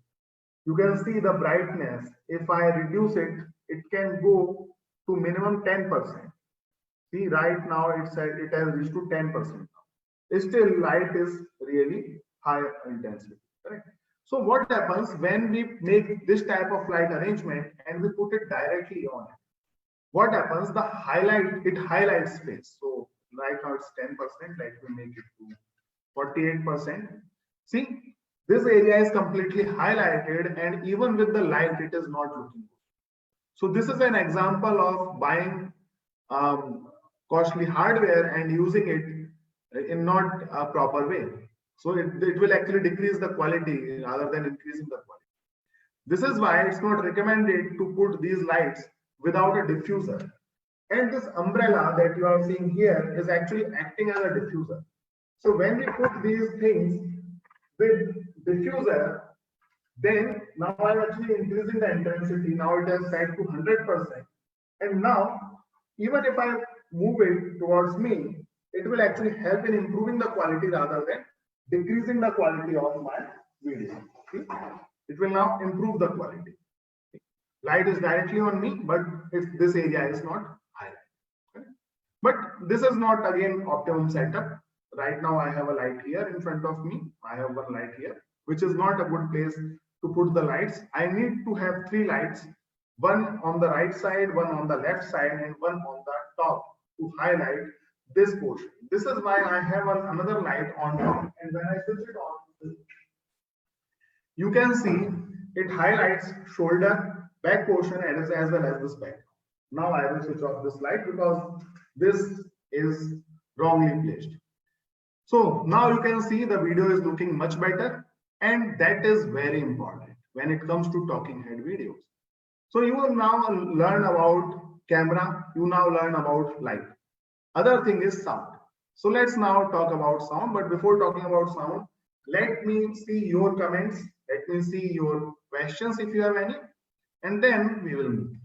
You can see the brightness. If I reduce it, it can go to minimum 10%. See, right now it has reached to 10%. Still, light is really high intensity. Correct? So what happens when we make this type of light arrangement and we put it directly on it? What happens? It highlights space. So right now it's 10%. Let me make it to 48%. See, this area is completely highlighted, and even with the light, it is not looking good. So this is an example of buying costly hardware and using it in not a proper way. So it will actually decrease the quality rather than increasing the quality. This is why it's not recommended to put these lights without a diffuser. And this umbrella that you are seeing here is actually acting as a diffuser. So when we put these things with diffuser, then now I'm actually increasing the intensity. Now it is set to 100%. And now, even if I move it towards me, it will actually help in improving the quality rather than decreasing the quality of my video. See? It will now improve the quality. Light is directly on me, but this area is not highlighted. Okay? But this is not again optimum setup. Right now I have a light here in front of me. I have one light here, which is not a good place to put the lights. I need to have 3 lights, one on the right side, one on the left side, and one on the top to highlight this portion. This is why I have another light on top, and when I switch it on, you can see it highlights shoulder, back portion, as well as this back. Now I will switch off this light because this is wrongly placed. So now you can see the video is looking much better, and that is very important when it comes to talking head videos. So you will now learn about camera, you now learn about light. Other thing is sound. So let's now talk about sound, but before talking about sound, let me see your comments, let me see your questions if you have any, and then we will move.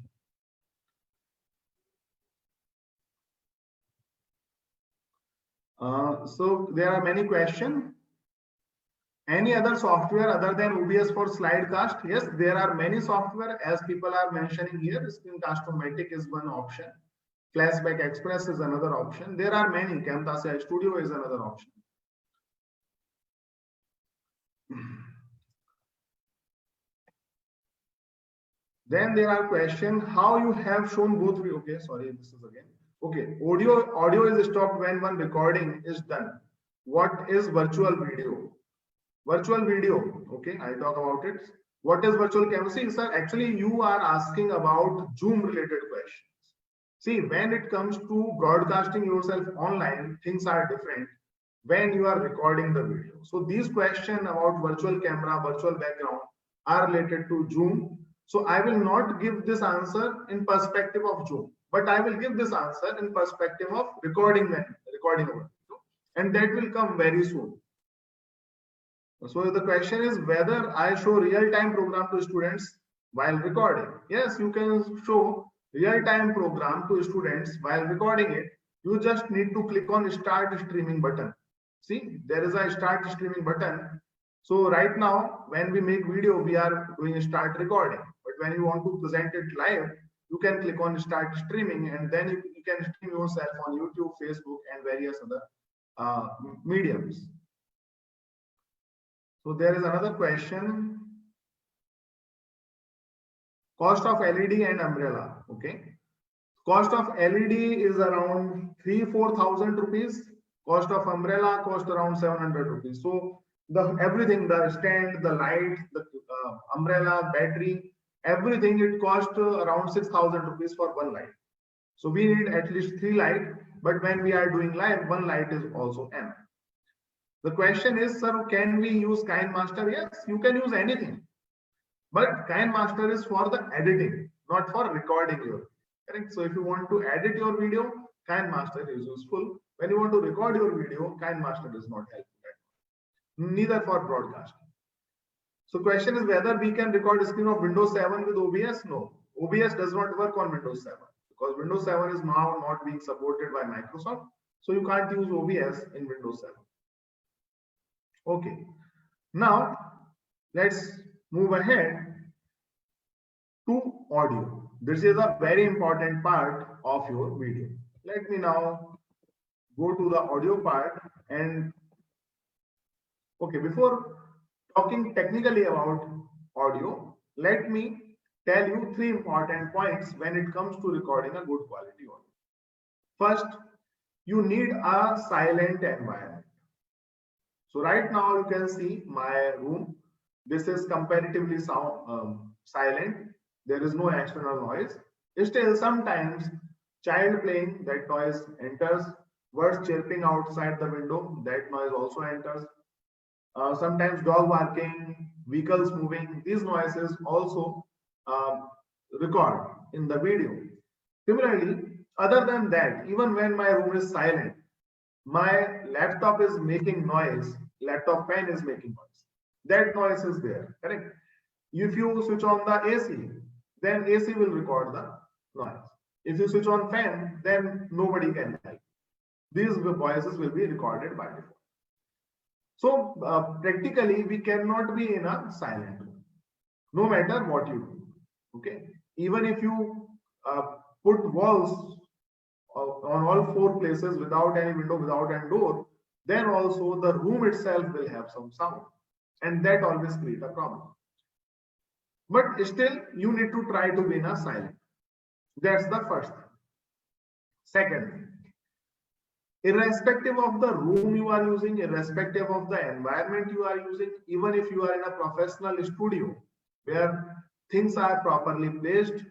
So there are many questions. Any other software other than OBS for slidecast? Yes, there are many software as people are mentioning here. Screencast-O-Matic is one option. Flashback Express is another option. There are many. Camtasia Studio is another option. Then there are questions how you have shown both. Okay, sorry, this is again. Okay, audio is stopped when one recording is done. What is virtual video? Virtual video. Okay, I talk about it. What is virtual camera? See, sir, actually you are asking about Zoom related questions. See, when it comes to broadcasting yourself online, things are different when you are recording the video. So these questions about virtual camera, virtual background are related to Zoom. So I will not give this answer in perspective of Zoom, but I will give this answer in perspective of recording a video, and that will come very soon. So the question is whether I show real-time program to students while recording. Yes, you can show real-time program to students while recording it. You just need to click on start streaming button. See, there is a start streaming button. So right now, when we make video, we are doing start recording. But when you want to present it live, you can click on start streaming, and then you can stream yourself on YouTube, Facebook, and various other mediums. So there is another question. Cost of LED and umbrella. Okay. Cost of LED is around 3,000-4,000 rupees. Cost of umbrella cost around 700 rupees. So everything, the stand, the light, the umbrella, battery, everything, it costs around 6,000 rupees for one light. So we need at least 3 lights, but when we are doing live, one light is also enough. The question is, sir, can we use KineMaster? Yes, you can use anything. But KineMaster is for the editing, not for recording your video. Correct? So if you want to edit your video, KineMaster is useful. When you want to record your video, KineMaster is not helpful. Neither for broadcasting. So question is whether we can record a screen of Windows 7 with OBS? No. OBS does not work on Windows 7 because Windows 7 is now not being supported by Microsoft. So you can't use OBS in Windows 7. Okay. Now let's move ahead to audio. This is a very important part of your video. Let me now go to the audio part. And okay, before talking technically about audio, let me tell you 3 important points when it comes to recording a good quality audio. First, you need a silent environment. So right now you can see my room. This is comparatively silent. There is no external noise. Still, sometimes child playing, that noise enters. Birds chirping outside the window, that noise also enters. Sometimes dog barking, vehicles moving, these noises also record in the video. Similarly, other than that, even when my room is silent, my laptop is making noise, laptop fan is making noise. That noise is there, correct? If you switch on the AC, then AC will record the noise. If you switch on fan, then nobody can help. These voices will be recorded by default. So practically, we cannot be in a silent room, no matter what you do. Okay, even if you put walls on all 4 places without any window, without any door, then also the room itself will have some sound, and that always creates a problem. But still, you need to try to be in a silent. That's the first thing. Second, irrespective of the room you are using, irrespective of the environment you are using, even if you are in a professional studio where things are properly placed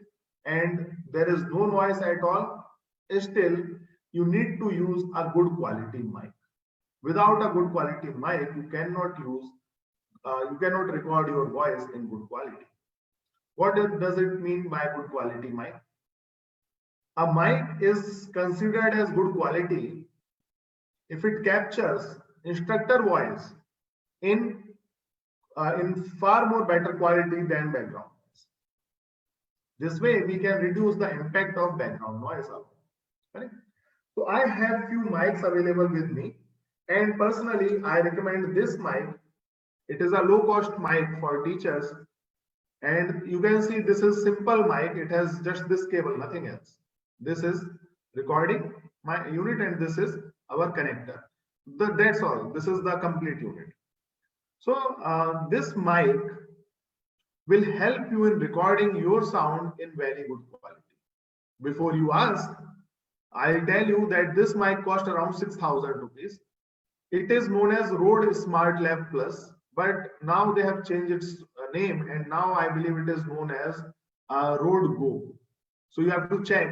and there is no noise at all, still you need to use a good quality mic. Without a good quality mic, you cannot record your voice in good quality. What does it mean by good quality mic? A mic is considered as good quality if it captures instructor voice in far more better quality than background noise. This way we can reduce the impact of background noise. Right? So I have few mics available with me, and personally I recommend this mic. It is a low cost mic for teachers. And you can see this is simple mic. It has just this cable, nothing else. This is recording my unit and this is our connector. That's all. This is the complete unit. So this mic will help you in recording your sound in very good quality. Before you ask, I'll tell you that this mic cost around 6,000 rupees. It is known as Rode Smart Lab Plus, but now they have changed its name and now I believe it is known as Rode Go. So you have to check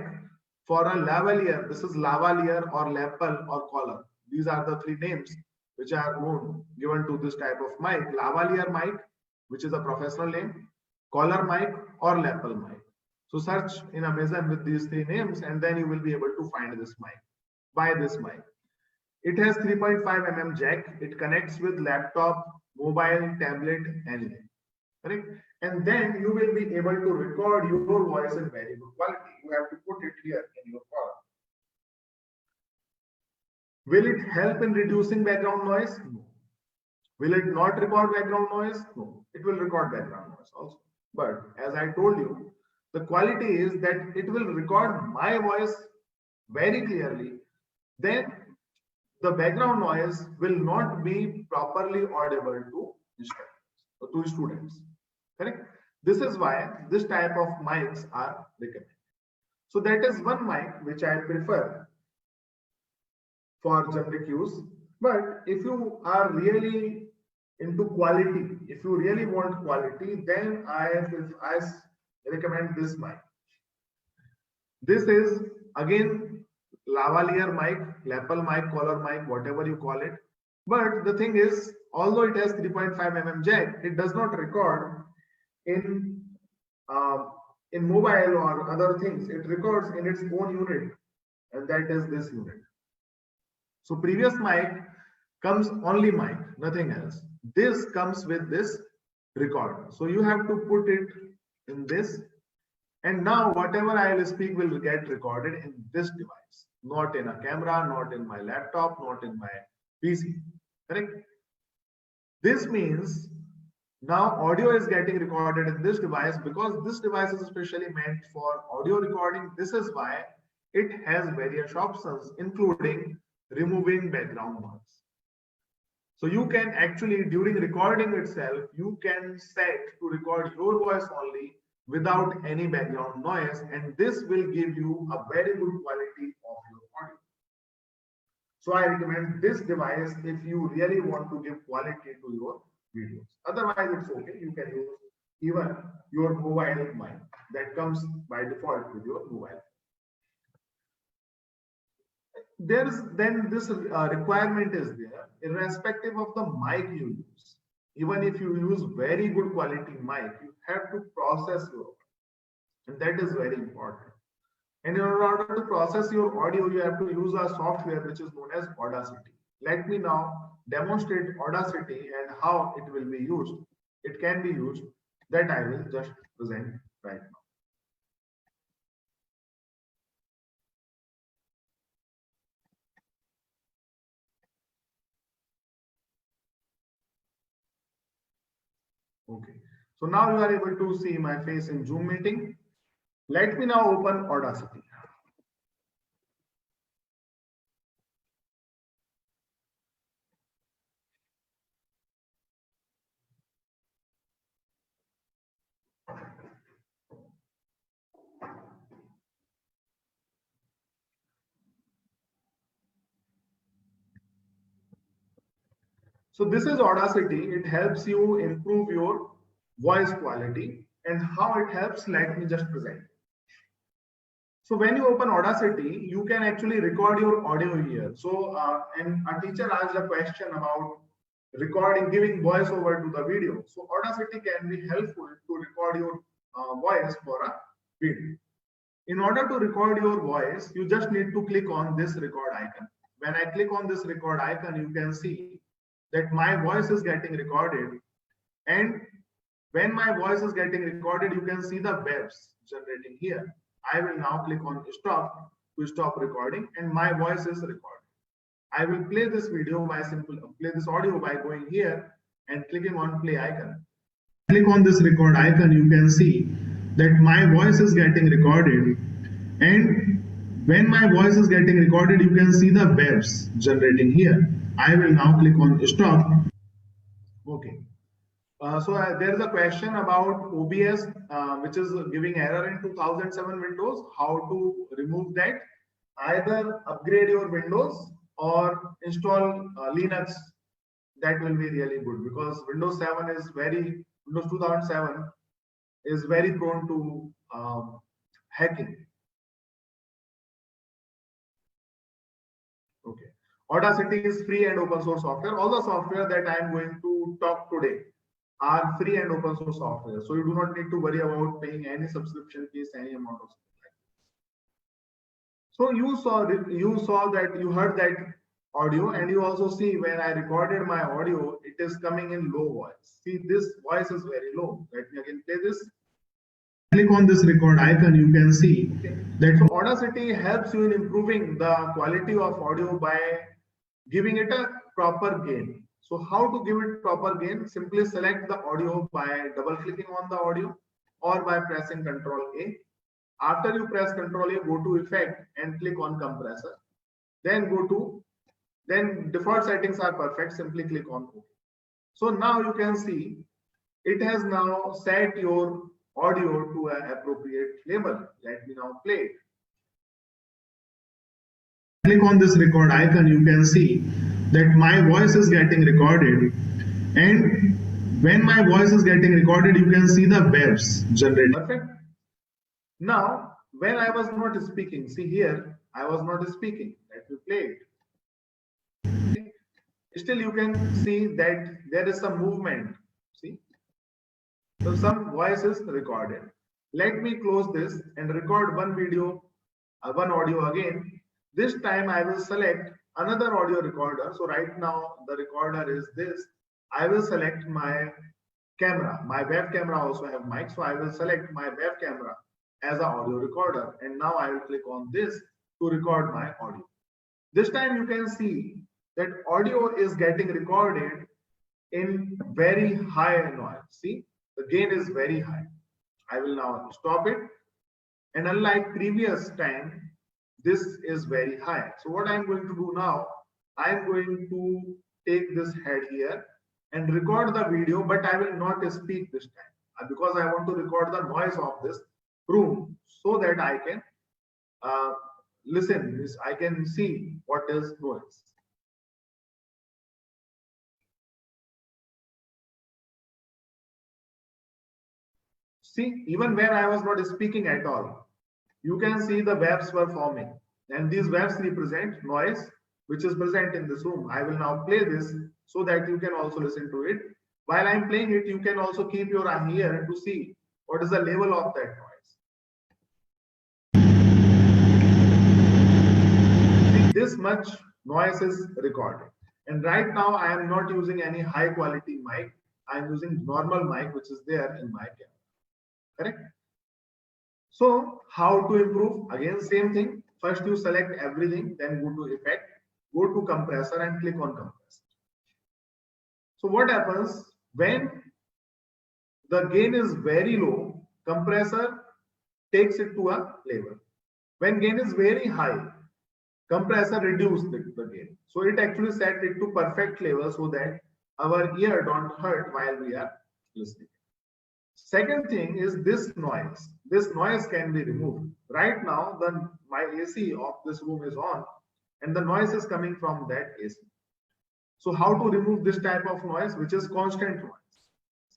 for a lavalier. This is lavalier or lapel or collar. These are the three names which are known given to this type of mic. Lavalier mic, which is a professional name, collar mic or lapel mic. So search in Amazon with these three names and then you will be able to find this mic. Buy this mic. It has 3.5 mm jack. It connects with laptop, mobile, tablet, anything. Correct? And then you will be able to record your voice in very good quality. You have to put it here in your call. Will it help in reducing background noise? No. Will it not record background noise? No. It will record background noise also. But as I told you, the quality is that it will record my voice very clearly. Then the background noise will not be properly audible to students. Correct? This is why this type of mics are recommended. So that is one mic which I prefer for generic use. But if you are really into quality, if you really want quality, then I recommend this mic. This is again lavalier mic, lapel mic, collar mic, whatever you call it. But the thing is, although it has 3.5 mm jack, it does not record in mobile or other things. It records in its own unit, and that is this unit. So previous mic comes only mic, nothing else. This comes with this recorder. So you have to put it in this. And now whatever I will speak will get recorded in this device, not in a camera, not in my laptop, not in my PC. Correct? This means now audio is getting recorded in this device because this device is especially meant for audio recording. This is why it has various options, including removing background noise. So you can actually, during recording itself, you can set to record your voice only without any background noise, and this will give you a very good quality of your audio. So I recommend this device if you really want to give quality to your videos. Otherwise, it's okay. You can use even your mobile mic that comes by default with your mobile. There's then this requirement is there, irrespective of the mic you use. Even if you use very good quality mic, you have to process your audio, and that is very important. And in order to process your audio, you have to use a software which is known as Audacity. Let me now demonstrate Audacity and how it will be used. It can be used. That I will just present right now. Okay, so now you are able to see my face in Zoom meeting. Let me now open Audacity. So this is Audacity. It helps you improve your voice quality, and how it helps, let me just present. So when you open Audacity, you can actually record your audio here. So and a teacher asked a question about recording, giving voiceover to the video. So Audacity can be helpful to record your voice for a video. In order to record your voice, you just need to click on this record icon. When I click on this record icon, you can see that my voice is getting recorded, and when my voice is getting recorded, you can see the waves generating here. I will now click on stop to stop recording, and my voice is recorded. I will play this video by play this audio by going here and clicking on play icon. Click on this record icon, you can see that my voice is getting recorded, and when my voice is getting recorded, you can see the waves generating here. I will now click on stop. Okay. There is a question about OBS, which is giving error in 2007 Windows. How to remove that? Either upgrade your Windows or install Linux. That will be really good, because Windows 2007 is very prone to hacking. Okay. Audacity is free and open source software. All the software that I am going to talk today are free and open source software. So you do not need to worry about paying any subscription fees, any amount of something. So you heard that audio, and you also see when I recorded my audio, it is coming in low voice. See, this voice is very low. Let me again play this. Click on this record icon, you can see that so Audacity helps you in improving the quality of audio by giving it a proper gain. So how to give it proper gain? Simply select the audio by double clicking on the audio or by pressing Ctrl A. After you press Ctrl A, go to effect and click on compressor. Then default settings are perfect. Simply click on OK. So now you can see it has now set your audio to an appropriate level. Let me now play it. Click on this record icon, you can see that my voice is getting recorded, and when my voice is getting recorded, you can see the waves generated. Perfect. Now, when I was not speaking, see here, I was not speaking. Let me play it. Still, you can see that there is some movement. See, so some voice is recorded. Let me close this and record one audio again. This time I will select another audio recorder. So right now the recorder is this. I will select my camera. My web camera also have mic. So I will select my web camera as an audio recorder. And now I will click on this to record my audio. This time you can see that audio is getting recorded in very high noise. See, the gain is very high. I will now stop it. And unlike previous time, this is very high. So what I'm going to do now, I'm going to take this head here and record the video, but I will not speak this time because I want to record the noise of this room so that I can listen. I can see what is noise. See, even when I was not speaking at all, you can see the waves were forming, and these waves represent noise which is present in this room. I will now play this so that you can also listen to it. While I'm playing it, you can also keep your eye here to see what is the level of that noise. See, this much noise is recorded. And right now I am not using any high quality mic. I am using normal mic which is there in my camera. Correct? So how to improve? Again, same thing. First you select everything, then go to effect, go to compressor and click on compressor. So what happens when the gain is very low? Compressor takes it to a level. When gain is very high, compressor reduces the gain. So it actually set it to perfect level so that our ear don't hurt while we are listening. Second thing is this noise. This noise can be removed. Right now, my AC of this room is on, and the noise is coming from that AC. So how to remove this type of noise, which is constant noise?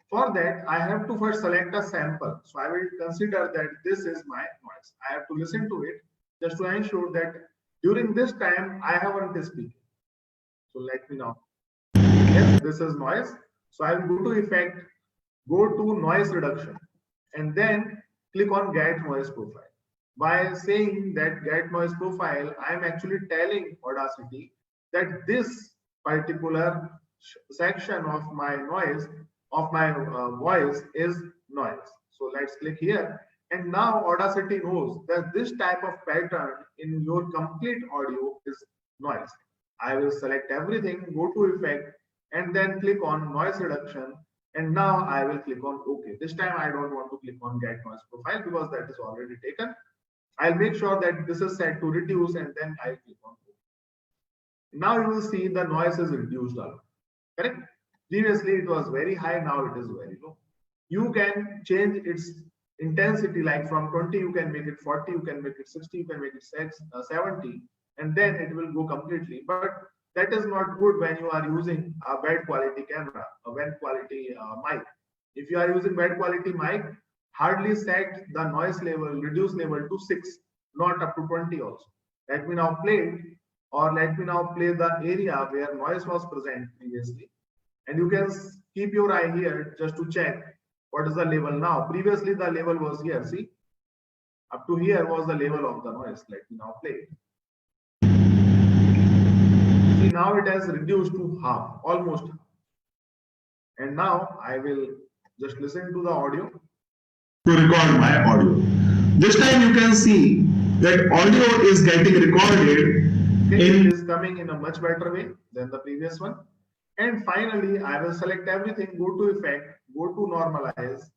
For that, I have to first select a sample. So I will consider that this is my noise. I have to listen to it just to ensure that during this time I haven't speaking. So let me know. Yes, this is noise. So I will go to effect, go to noise reduction, and then click on get noise profile. By saying that get noise profile, I am actually telling Audacity that this particular section of my noise, of my voice is noise. So let's click here. And now Audacity knows that this type of pattern in your complete audio is noise. I will select everything, go to effect and then click on noise reduction. And now I will click on OK. This time I don't want to click on get noise profile because that is already taken. I'll make sure that this is set to reduce and then I'll click on OK. Now you will see the noise is reduced a lot. Correct? Previously it was very high, now it is very low. You can change its intensity, like from 20 you can make it 40, you can make it 60, you can make it 70, and then it will go completely. But that is not good when you are using a bad quality camera, a bad quality mic. If you are using bad quality mic, hardly set the noise level, reduce level to 6, not up to 20 also. Let me now play it, or let me now play the area where noise was present previously. And you can keep your eye here just to check what is the level now. Previously the level was here, see, up to here was the level of the noise. Let me now play it. See, now it has reduced to half, almost half. And now I will just listen to the audio to record my audio. This time you can see that audio is getting recorded. It is coming in a much better way than the previous one. And finally, I will select everything, go to effect, go to normalize,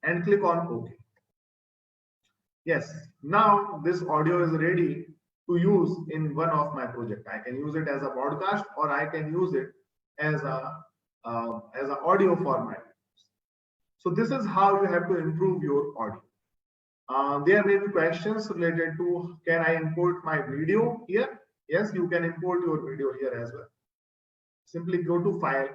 and click on OK. Yes, now this audio is ready to use in one of my projects. I can use it as a podcast, or I can use it as a audio format. So this is how you have to improve your audio. There may be questions related to, can I import my video here? Yes, you can import your video here as well. Simply go to file,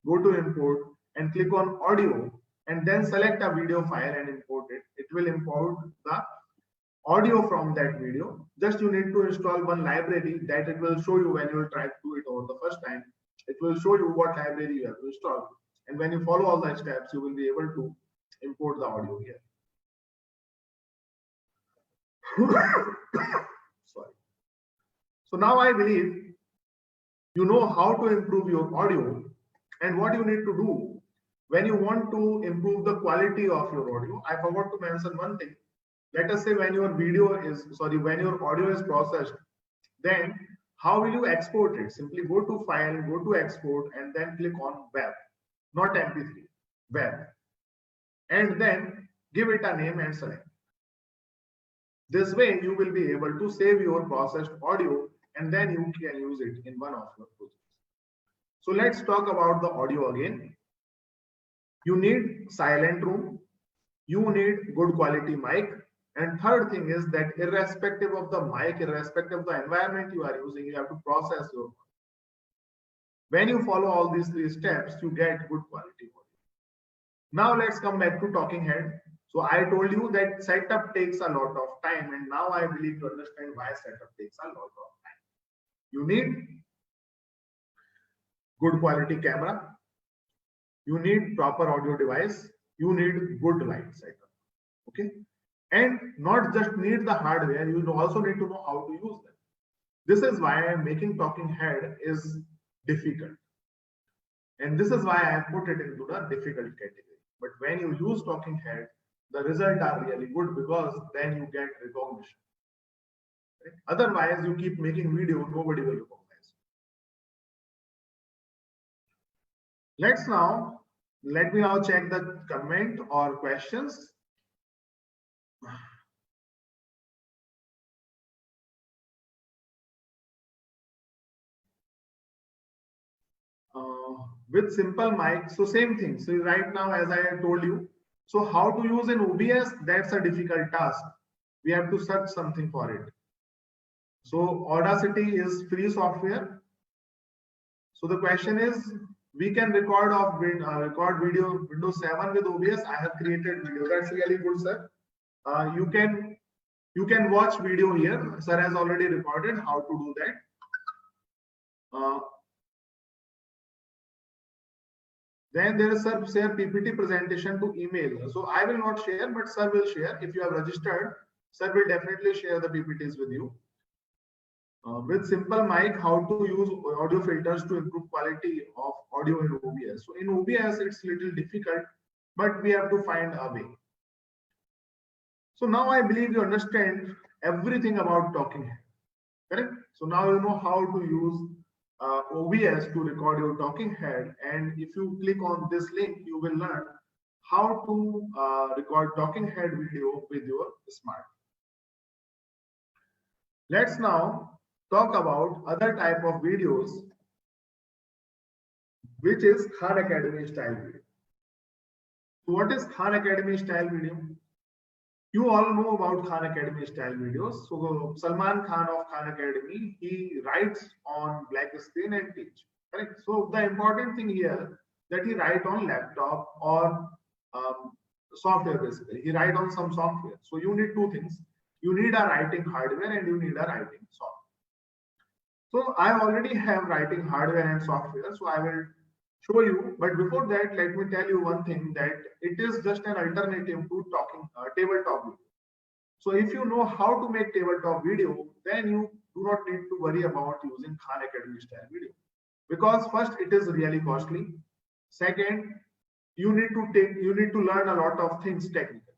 go to import, and click on audio, and then select a video file and import it. It will import the audio from that video. Just you need to install one library that it will show you when you will try to do it over the first time. It will show you what library you have to install. And when you follow all the steps, you will be able to import the audio here. Sorry. So now I believe you know how to improve your audio and what you need to do when you want to improve the quality of your audio. I forgot to mention one thing. Let us say when your when your audio is processed, then how will you export it? Simply go to file, go to export, and then click on web, not MP3, web. And then give it a name and select. This way you will be able to save your processed audio and then you can use it in one of your projects. So let's talk about the audio again. You need silent room, you need good quality mic, and third thing is that irrespective of the mic, irrespective of the environment you are using, you have to process your audio. When you follow all these 3 steps, you get good quality audio. Now let's come back to talking head. So I told you that setup takes a lot of time, and now I believe you understand why setup takes a lot of time. You need good quality camera, you need proper audio device, you need good light setup. Okay, and not just need the hardware, you also need to know how to use them. This is why making talking head is difficult, and this is why I put it into the difficult category. But when you use talking head, the results are really good because then you get recognition. Right? Otherwise, you keep making video, nobody will recognize. Let me now check the comment or questions. With simple mic, so same thing. So right now, as I told you, so how to use in OBS, that's a difficult task. We have to search something for it. So Audacity is free software. So the question is, we can record video Windows 7 with OBS. I have created video. That's really good, sir. You can watch video here. Sir has already recorded how to do that. Then there is sir share PPT presentation to email. So I will not share, but sir will share. If you have registered, sir will definitely share the PPTs with you. With simple mic, how to use audio filters to improve quality of audio in OBS. So in OBS, it's a little difficult, but we have to find a way. So now I believe you understand everything about talking head. Correct? So now you know how to use OBS to record your talking head, and if you click on this link, you will learn how to record talking head video with your smart. Let's now talk about other type of videos, which is Khan Academy style video. So what is Khan Academy style video? You all know about Khan Academy style videos. So Salman Khan of Khan Academy, he writes on black screen and teach. Correct? So the important thing here that he write on laptop or software basically. He write on some software. So you need two things. You need a writing hardware and you need a writing software. So I already have writing hardware and software. So I will show you, but before that, let me tell you one thing, that it is just an alternative to talking tabletop video. So if you know how to make tabletop video, then you do not need to worry about using Khan Academy style video, because first, it is really costly. Second, you need to learn a lot of things technical,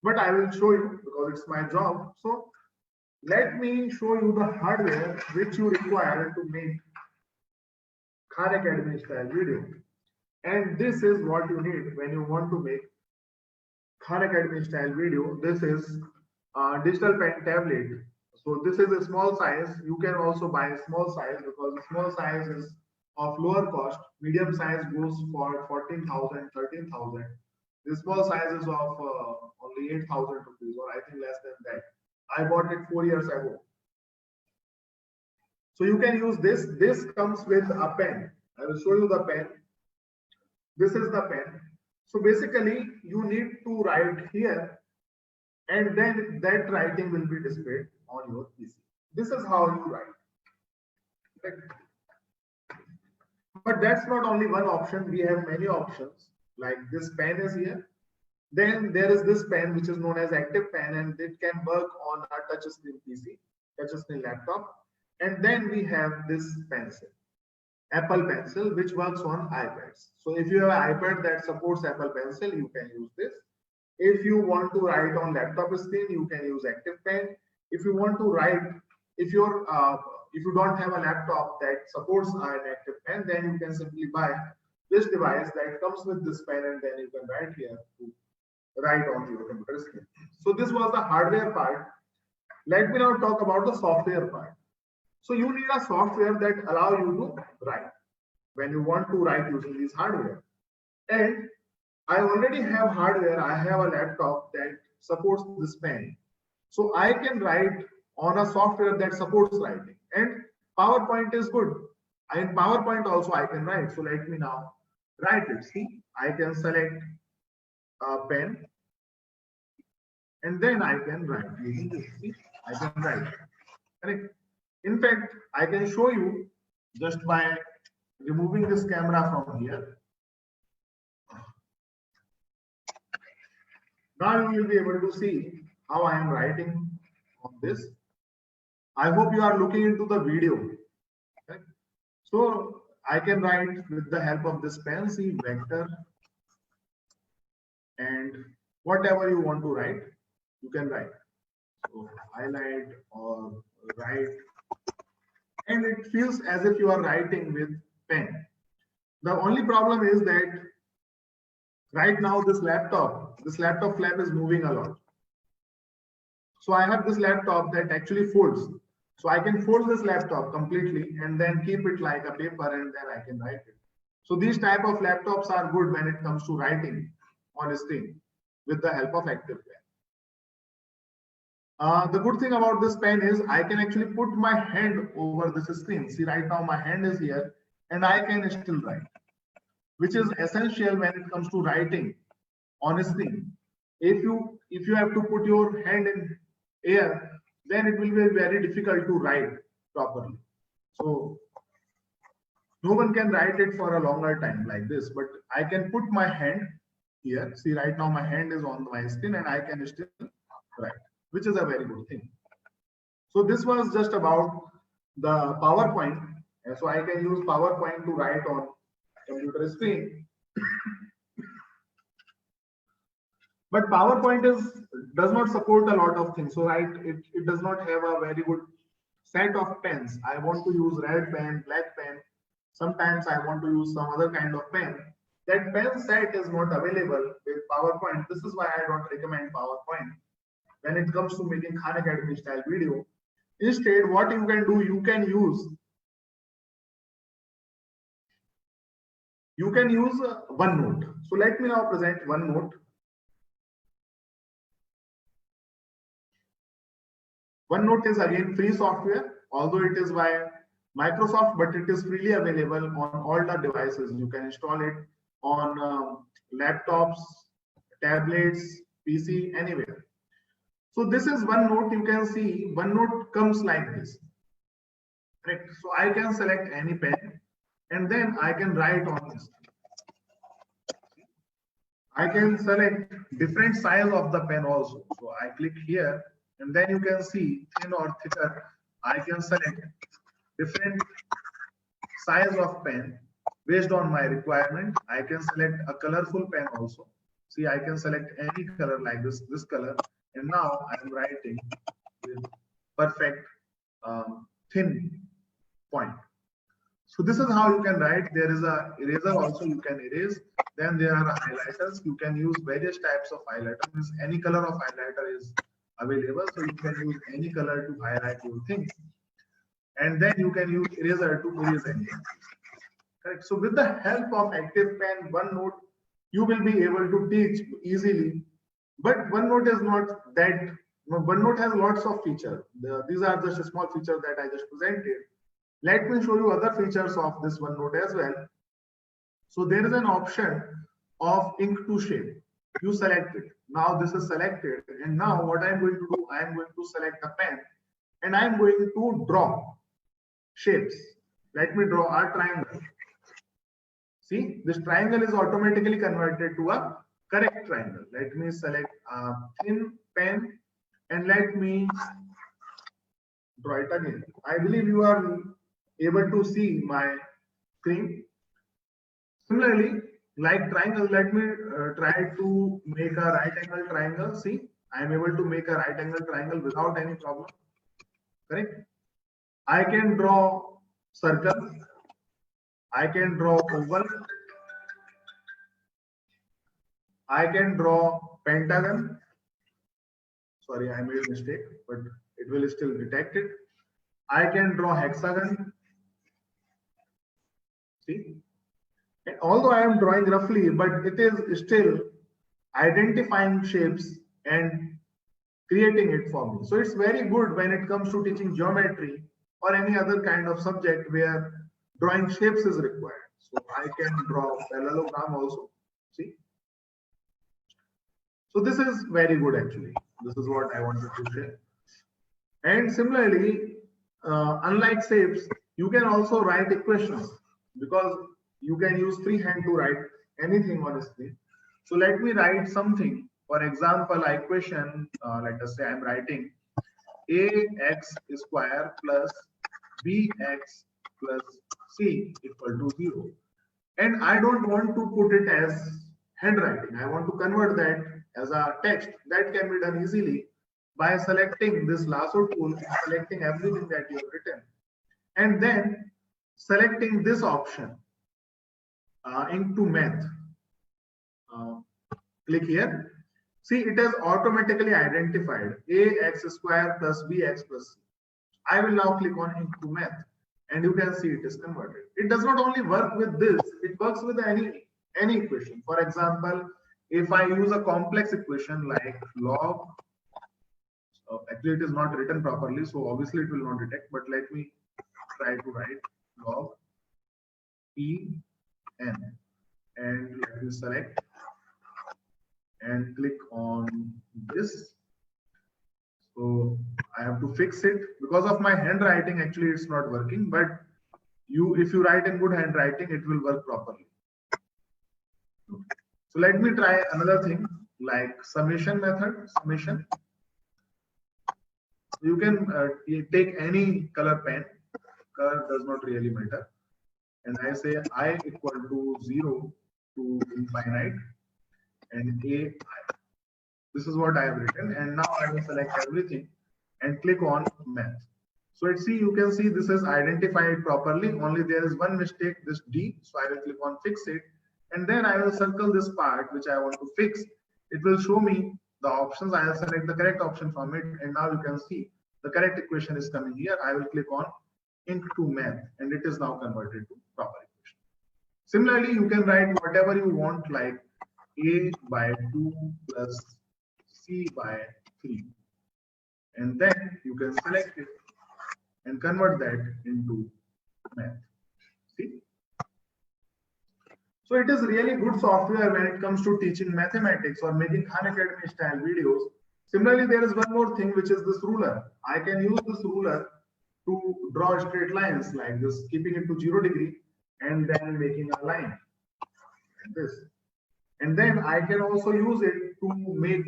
but I will show you because it's my job. So let me show you the hardware which you require to make Khan Academy style video. And this is what you need when you want to make Khan Academy style video. This is a digital pen tablet. So this is a small size. You can also buy a small size because the small size is of lower cost. Medium size goes for 14,000, 13,000. The small size is of only 8,000 rupees, or I think less than that. I bought it 4 years ago. So you can use this. This comes with a pen. I will show you the pen. This is the pen. So basically, you need to write here, and then that writing will be displayed on your PC. This is how you write. But that's not only one option. We have many options. Like this pen is here. Then there is this pen which is known as Active Pen, and it can work on a touchscreen PC, touchscreen laptop. And then we have this pencil, Apple Pencil, which works on iPads. So if you have an iPad that supports Apple Pencil, you can use this. If you want to write on laptop screen, you can use Active Pen. If you want to write, if you don't have a laptop that supports an Active Pen, then you can simply buy this device that comes with this pen, and then you can write here to write on your computer screen. So this was the hardware part. Let me now talk about the software part. So you need a software that allow you to write when you want to write using this hardware. And I already have hardware. I have a laptop that supports this pen. So I can write on a software that supports writing. And PowerPoint is good. In PowerPoint also I can write. So let me now write it. See, I can select a pen, and then I can write. See, I can write. Correct? In fact, I can show you just by removing this camera from here. Now you will be able to see how I am writing on this. I hope you are looking into the video. Okay? So I can write with the help of this pen, see vector, and whatever you want to write, you can write. So highlight or write, and it feels as if you are writing with pen. The only problem is that right now this laptop flap is moving a lot. So I have this laptop that actually folds. So I can fold this laptop completely and then keep it like a paper, and then I can write it. So these type of laptops are good when it comes to writing on a screen with the help of Active Pen. The good thing about this pen is I can actually put my hand over this screen. See, right now my hand is here and I can still write, which is essential when it comes to writing on a screen. If you have to put your hand in air, then it will be very difficult to write properly. So no one can write it for a longer time like this, but I can put my hand here. See, right now my hand is on my screen and I can still write, which is a very good thing. So this was just about the PowerPoint. And so I can use PowerPoint to write on computer screen. But PowerPoint does not support a lot of things. So it does not have a very good set of pens. I want to use red pen, black pen. Sometimes I want to use some other kind of pen. That pen set is not available with PowerPoint. This is why I don't recommend PowerPoint when it comes to making Khan Academy style video. Instead, what you can do, you can use OneNote. So let me now present OneNote. OneNote is again free software, although it is by Microsoft, but it is freely available on all the devices. You can install it on laptops, tablets, PC, anywhere. So this is OneNote. You can see OneNote comes like this. Correct. So I can select any pen and then I can write on this. I can select different size of the pen also. So I click here and then you can see thin or thicker. I can select different size of pen based on my requirement. I can select a colorful pen also. See, I can select any color like this color. And now I am writing with perfect thin point. So this is how you can write. There is a eraser also, you can erase. Then there are highlighters. You can use various types of highlighter. Any color of highlighter is available. So you can use any color to highlight your things. And then you can use eraser to erase anything. Correct. So with the help of Active Pen, OneNote, you will be able to teach easily. But OneNote is not that. OneNote has lots of features. These are just a small feature that I just presented. Let me show you other features of this OneNote as well. So there is an option of ink to shape. You select it. Now this is selected. And now what I'm going to do, I'm going to select a pen and I'm going to draw shapes. Let me draw a triangle. See, this triangle is automatically converted to a correct triangle. Let me select a thin pen and let me draw it again. I believe you are able to see my screen. Similarly, like triangle, let me try to make a right angle triangle. See, I am able to make a right angle triangle without any problem. Correct? I can draw circle. I can draw oval. I can draw pentagon. Sorry, I made a mistake, but it will still detect it. I can draw hexagon. See, and although I am drawing roughly, but it is still identifying shapes and creating it for me. So it's very good when it comes to teaching geometry or any other kind of subject where drawing shapes is required. So I can draw parallelogram also. See. So this is very good actually. This is what I wanted to share. And similarly, unlike shapes, you can also write equations because you can use freehand to write anything on a screen. So let me write something. For example, equation, let us say I'm writing ax square plus bx plus c equal to 0. And I don't want to put it as handwriting. I want to convert that as a text. That can be done easily by selecting this lasso tool and selecting everything that you have written. And then selecting this option into math. Click here. See, it has automatically identified ax square plus bx plus c. I will now click on into math and you can see it is converted. It does not only work with this, it works with any equation. For example, if I use a complex equation like log, actually it is not written properly, so obviously it will not detect, but let me try to write log p n and let me select and click on this. So I have to fix it because of my handwriting. Actually, it's not working, but if you write in good handwriting, it will work properly. So let me try another thing like summation method. Summation. You can take any color pen. Color does not really matter. And I say I equal to 0 to infinite and a I. This is what I have written, and now I will select everything and click on math. So it's see, you can see this is identified properly. Only there is one mistake, this D. So I will click on fix it. And then I will circle this part which I want to fix. It will show me the options. I will select the correct option from it. And now you can see the correct equation is coming here. I will click on into math and it is now converted to proper equation. Similarly, you can write whatever you want, like A by 2 plus C by 3. And then you can select it and convert that into math. See? So it is really good software when it comes to teaching mathematics or making Khan Academy style videos. Similarly, there is one more thing, which is this ruler. I can use this ruler to draw straight lines like this, keeping it to 0 degree and then making a line like this. And then I can also use it to make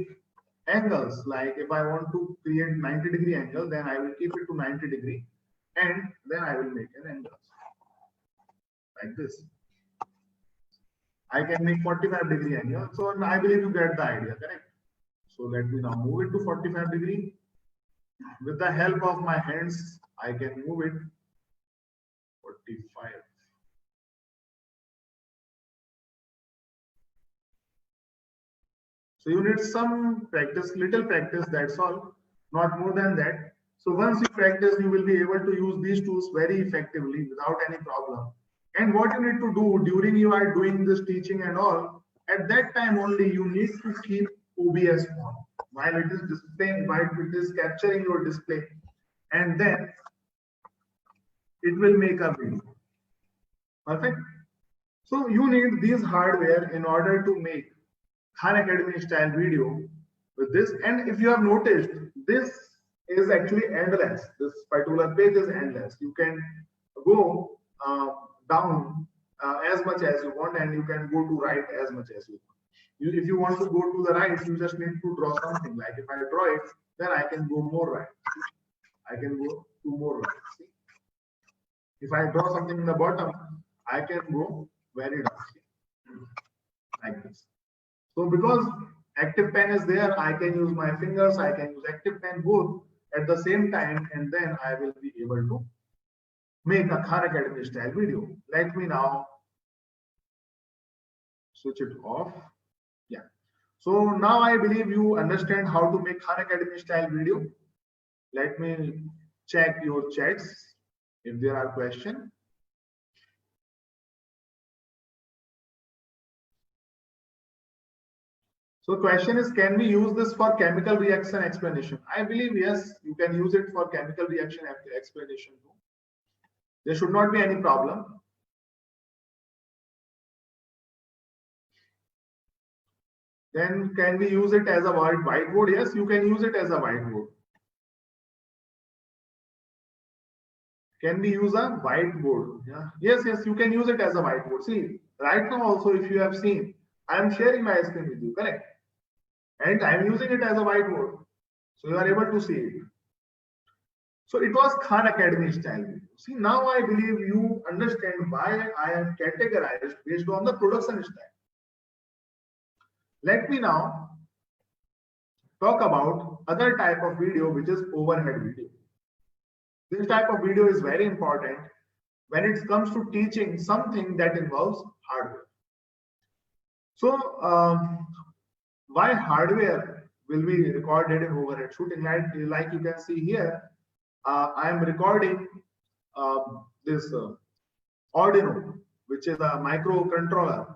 angles. Like if I want to create 90 degree angle, then I will keep it to 90 degree and then I will make an angle like this. I can make 45 degree angle. So I believe you get the idea, correct? So let me now move it to 45 degree. With the help of my hands, I can move it 45. So you need some practice, little practice, that's all, not more than that. So once you practice, you will be able to use these tools very effectively without any problem. And what you need to do during you are doing this teaching and all, at that time only you need to keep OBS on while it is displaying, while it is capturing your display, and then it will make a video. Perfect. So you need these hardware in order to make Khan Academy style video with this. And if you have noticed, this is actually endless. This particular page is endless. You can go down as much as you want, and you can go to right as much as you want. If you want to go to the right, you just need to draw something. Like if I draw it, then I can go more right. I can go to more right. See? If I draw something in the bottom, I can go very down. See? Like this. So because active pen is there, I can use my fingers, I can use active pen both at the same time, and then I will be able to make a Khan Academy style video. Let me now switch it off. Yeah. So now I believe you understand how to make Khan Academy style video. Let me check your chats if there are questions. So question is, can we use this for chemical reaction explanation? I believe yes, you can use it for chemical reaction explanation too. There should not be any problem. Then can we use it as a whiteboard? Yes, you can use it as a whiteboard. Can we use a whiteboard? Yeah. Yes, you can use it as a whiteboard. See, right now also, if you have seen, I am sharing my screen with you, correct? And I am using it as a whiteboard. So you are able to see it. So it was Khan Academy style video. See, now I believe you understand why I am categorized based on the production style. Let me now talk about other type of video, which is overhead video. This type of video is very important when it comes to teaching something that involves hardware. So why hardware will be recorded in overhead shooting? Like you can see here, I am recording this Arduino, which is a microcontroller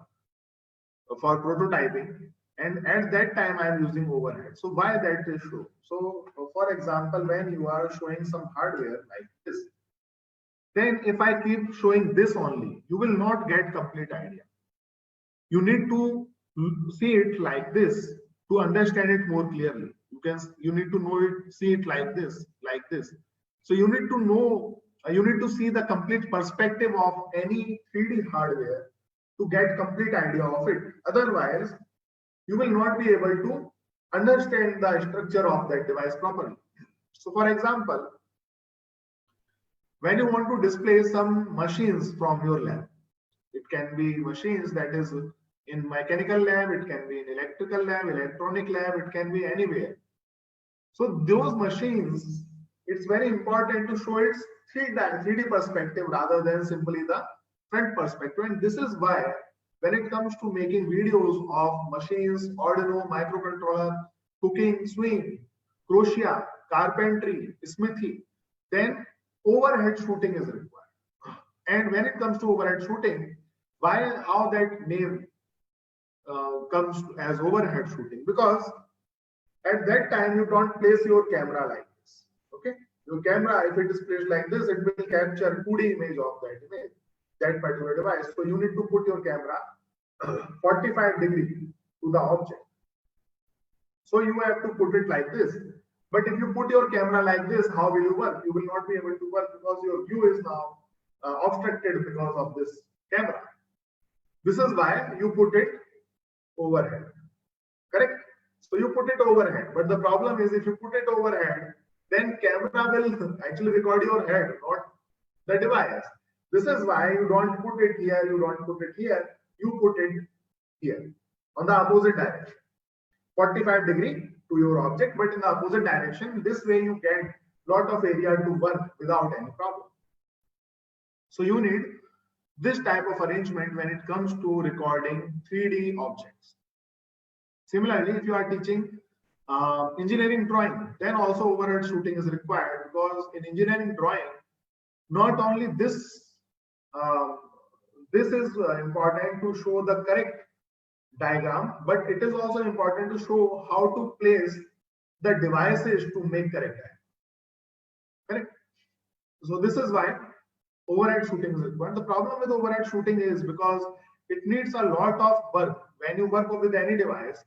for prototyping, and at that time I am using overhead. So why that is so? So for example, when you are showing some hardware like this, then if I keep showing this only, you will not get complete idea. You need to see it like this to understand it more clearly. You need to know it, see it like this. So you need to know, you need to see the complete perspective of any 3D hardware to get complete idea of it. Otherwise, you will not be able to understand the structure of that device properly. So for example, when you want to display some machines from your lab, it can be machines that is in mechanical lab, it can be in electrical lab, electronic lab, it can be anywhere. So those machines, it's very important to show its 3D perspective rather than simply the front perspective. And this is why when it comes to making videos of machines, Arduino, microcontroller, cooking, sewing, crochet, carpentry, smithy, then overhead shooting is required. And when it comes to overhead shooting, how that name comes as overhead shooting? Because at that time you don't place your camera like this. Okay, your camera, if it is placed like this, it will capture 2D image of that image, that particular device. So you need to put your camera 45 degrees to the object. So you have to put it like this. But if you put your camera like this, how will you work? You will not be able to work because your view is now obstructed because of this camera. This is why you put it overhead. Correct? So you put it overhead. But the problem is if you put it overhead, then camera will actually record your head, not the device. This is why you don't put it here, you don't put it here, you put it here on the opposite direction. 45 degree to your object, but in the opposite direction. This way you get lot of area to work without any problem. So you need this type of arrangement when it comes to recording 3D objects. Similarly, if you are teaching engineering drawing, then also overhead shooting is required, because in engineering drawing, not only this is important to show the correct diagram, but it is also important to show how to place the devices to make correct diagram. Correct? So this is why overhead shooting is required. The problem with overhead shooting is because it needs a lot of work. When you work with any device,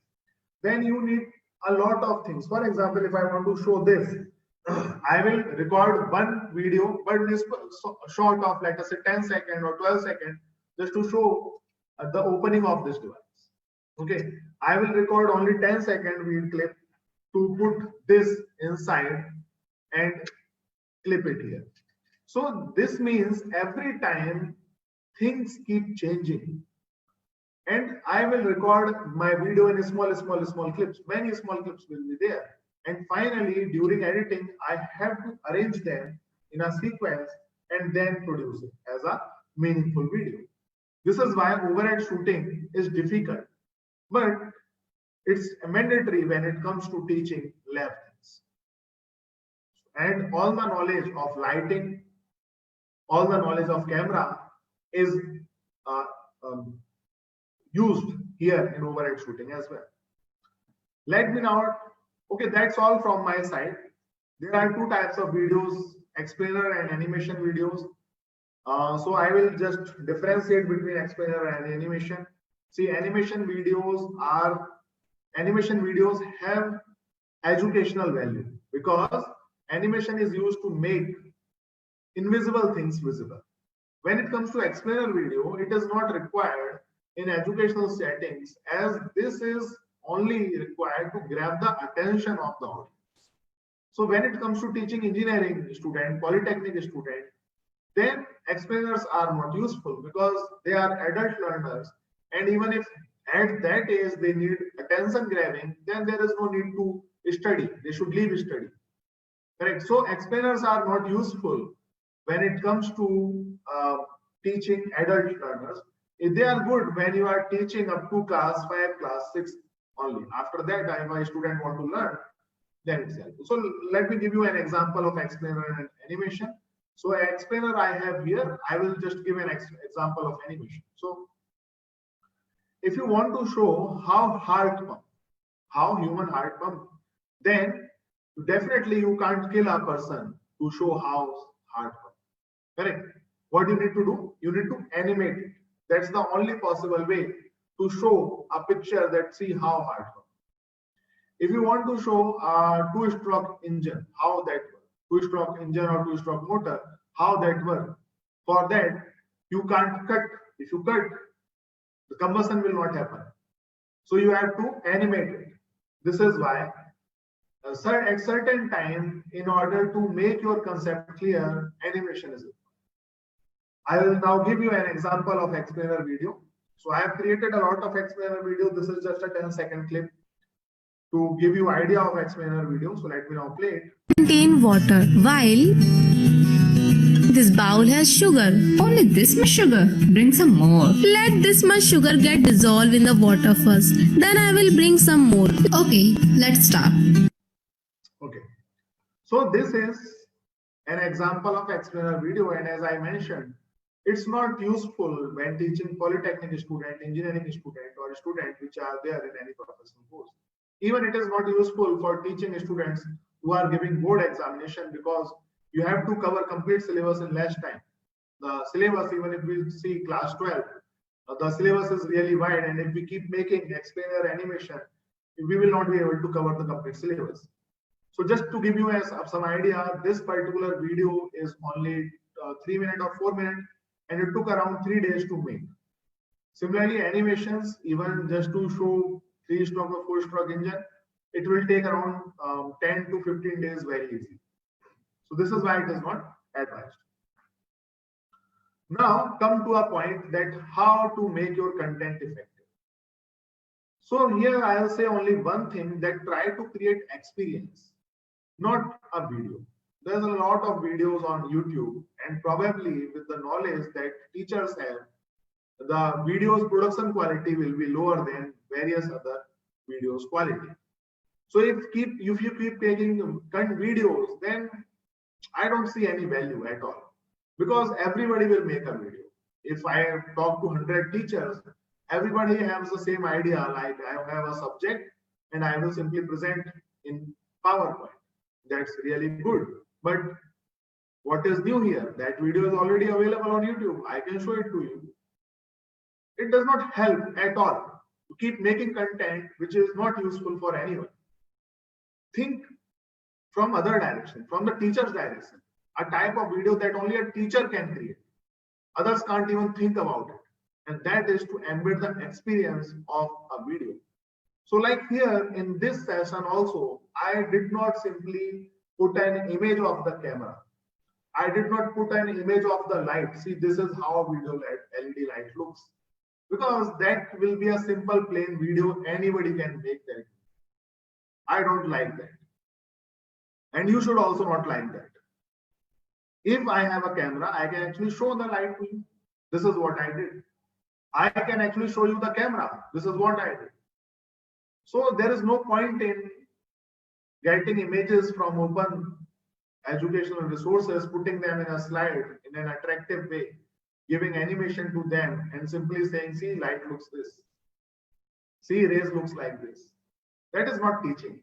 then you need a lot of things. For example, if I want to show this, I will record one video, but this short of, let us say, 10 seconds or 12 seconds, just to show the opening of this device. Okay, I will record only 10 second video clip to put this inside and clip it here. So this means every time things keep changing, and I will record my video in small clips. Many small clips will be there, and finally during editing I have to arrange them in a sequence and then produce it as a meaningful video. This is why overhead shooting is difficult, but it's mandatory when it comes to teaching lab things. And all the knowledge of lighting, all the knowledge of camera is used here in overhead shooting as well. Let me now, okay, that's all from my side. There are two types of videos, explainer and animation videos. So I will just differentiate between explainer and animation. See, animation videos have educational value, because animation is used to make invisible things visible. When it comes to explainer video, it is not required in educational settings, as this is only required to grab the attention of the audience. So when it comes to teaching engineering student, polytechnic student, then explainers are not useful because they are adult learners, and even if at that age they need attention grabbing, then there is no need to study. They should leave study. Correct? So explainers are not useful when it comes to teaching adult learners. They are good when you are teaching up to class 5, class 6 only. After that, if a student want to learn, then it's helpful. So let me give you an example of explainer and animation. So an explainer I have here, I will just give an example of animation. So if you want to show how heart pump, how human heart pump, then definitely you can't kill a person to show how heart pump. Correct? What you need to do? You need to animate it. That's the only possible way to show a picture that see how heart pump. If you want to show a two-stroke engine, how that works, two-stroke engine or two-stroke motor, how that works. For that, you can't cut. If you cut, the combustion will not happen. So you have to animate it. This is why at certain time, in order to make your concept clear, animation is required. I will now give you an example of explainer video. So I have created a lot of explainer video. This is just a 10-second clip to give you idea of explainer video. So let me now play it. Contain water, while this bowl has sugar. Only this much sugar. Bring some more. Let this much sugar get dissolved in the water first. Then I will bring some more. Okay, let's start. Okay. So this is an example of explainer video, and as I mentioned, it's not useful when teaching polytechnic student, engineering student, or student which are there in any professional course. Even it is not useful for teaching students who are giving board examination, because you have to cover complete syllabus in less time. The syllabus, even if we see class 12, the syllabus is really wide, and if we keep making explainer animation, we will not be able to cover the complete syllabus. So just to give you some idea, this particular video is only 3 minutes or 4 minutes, and it took around 3 days to make. Similarly, animations, even just to show 3-stroke or 4-stroke engine, it will take around 10 to 15 days very easy. So this is why it is not advised. Now come to a point that how to make your content effective. So here I'll say only one thing, that try to create experience, not a video. There's a lot of videos on YouTube, and probably with the knowledge that teachers have, the videos production quality will be lower than various other videos quality. So if you keep taking videos, then I don't see any value at all, because everybody will make a video. If I talk to 100 teachers, everybody has the same idea, like I have a subject and I will simply present in PowerPoint. That's really good. But what is new here? That video is already available on YouTube. I can show it to you. It does not help at all to keep making content which is not useful for anyone. Think from other direction, from the teacher's direction, a type of video that only a teacher can create. Others can't even think about it. And that is to embed the experience of a video. So like here in this session also, I did not simply put an image of the camera. I did not put an image of the light. See, this is how video LED light looks. Because that will be a simple plain video, anybody can make that. I don't like that. And you should also not like that. If I have a camera, I can actually show the light to you. This is what I did. I can actually show you the camera. This is what I did. So there is no point in getting images from open educational resources, putting them in a slide in an attractive way, giving animation to them and simply saying, see, light looks this. See, rays looks like this. That is not teaching.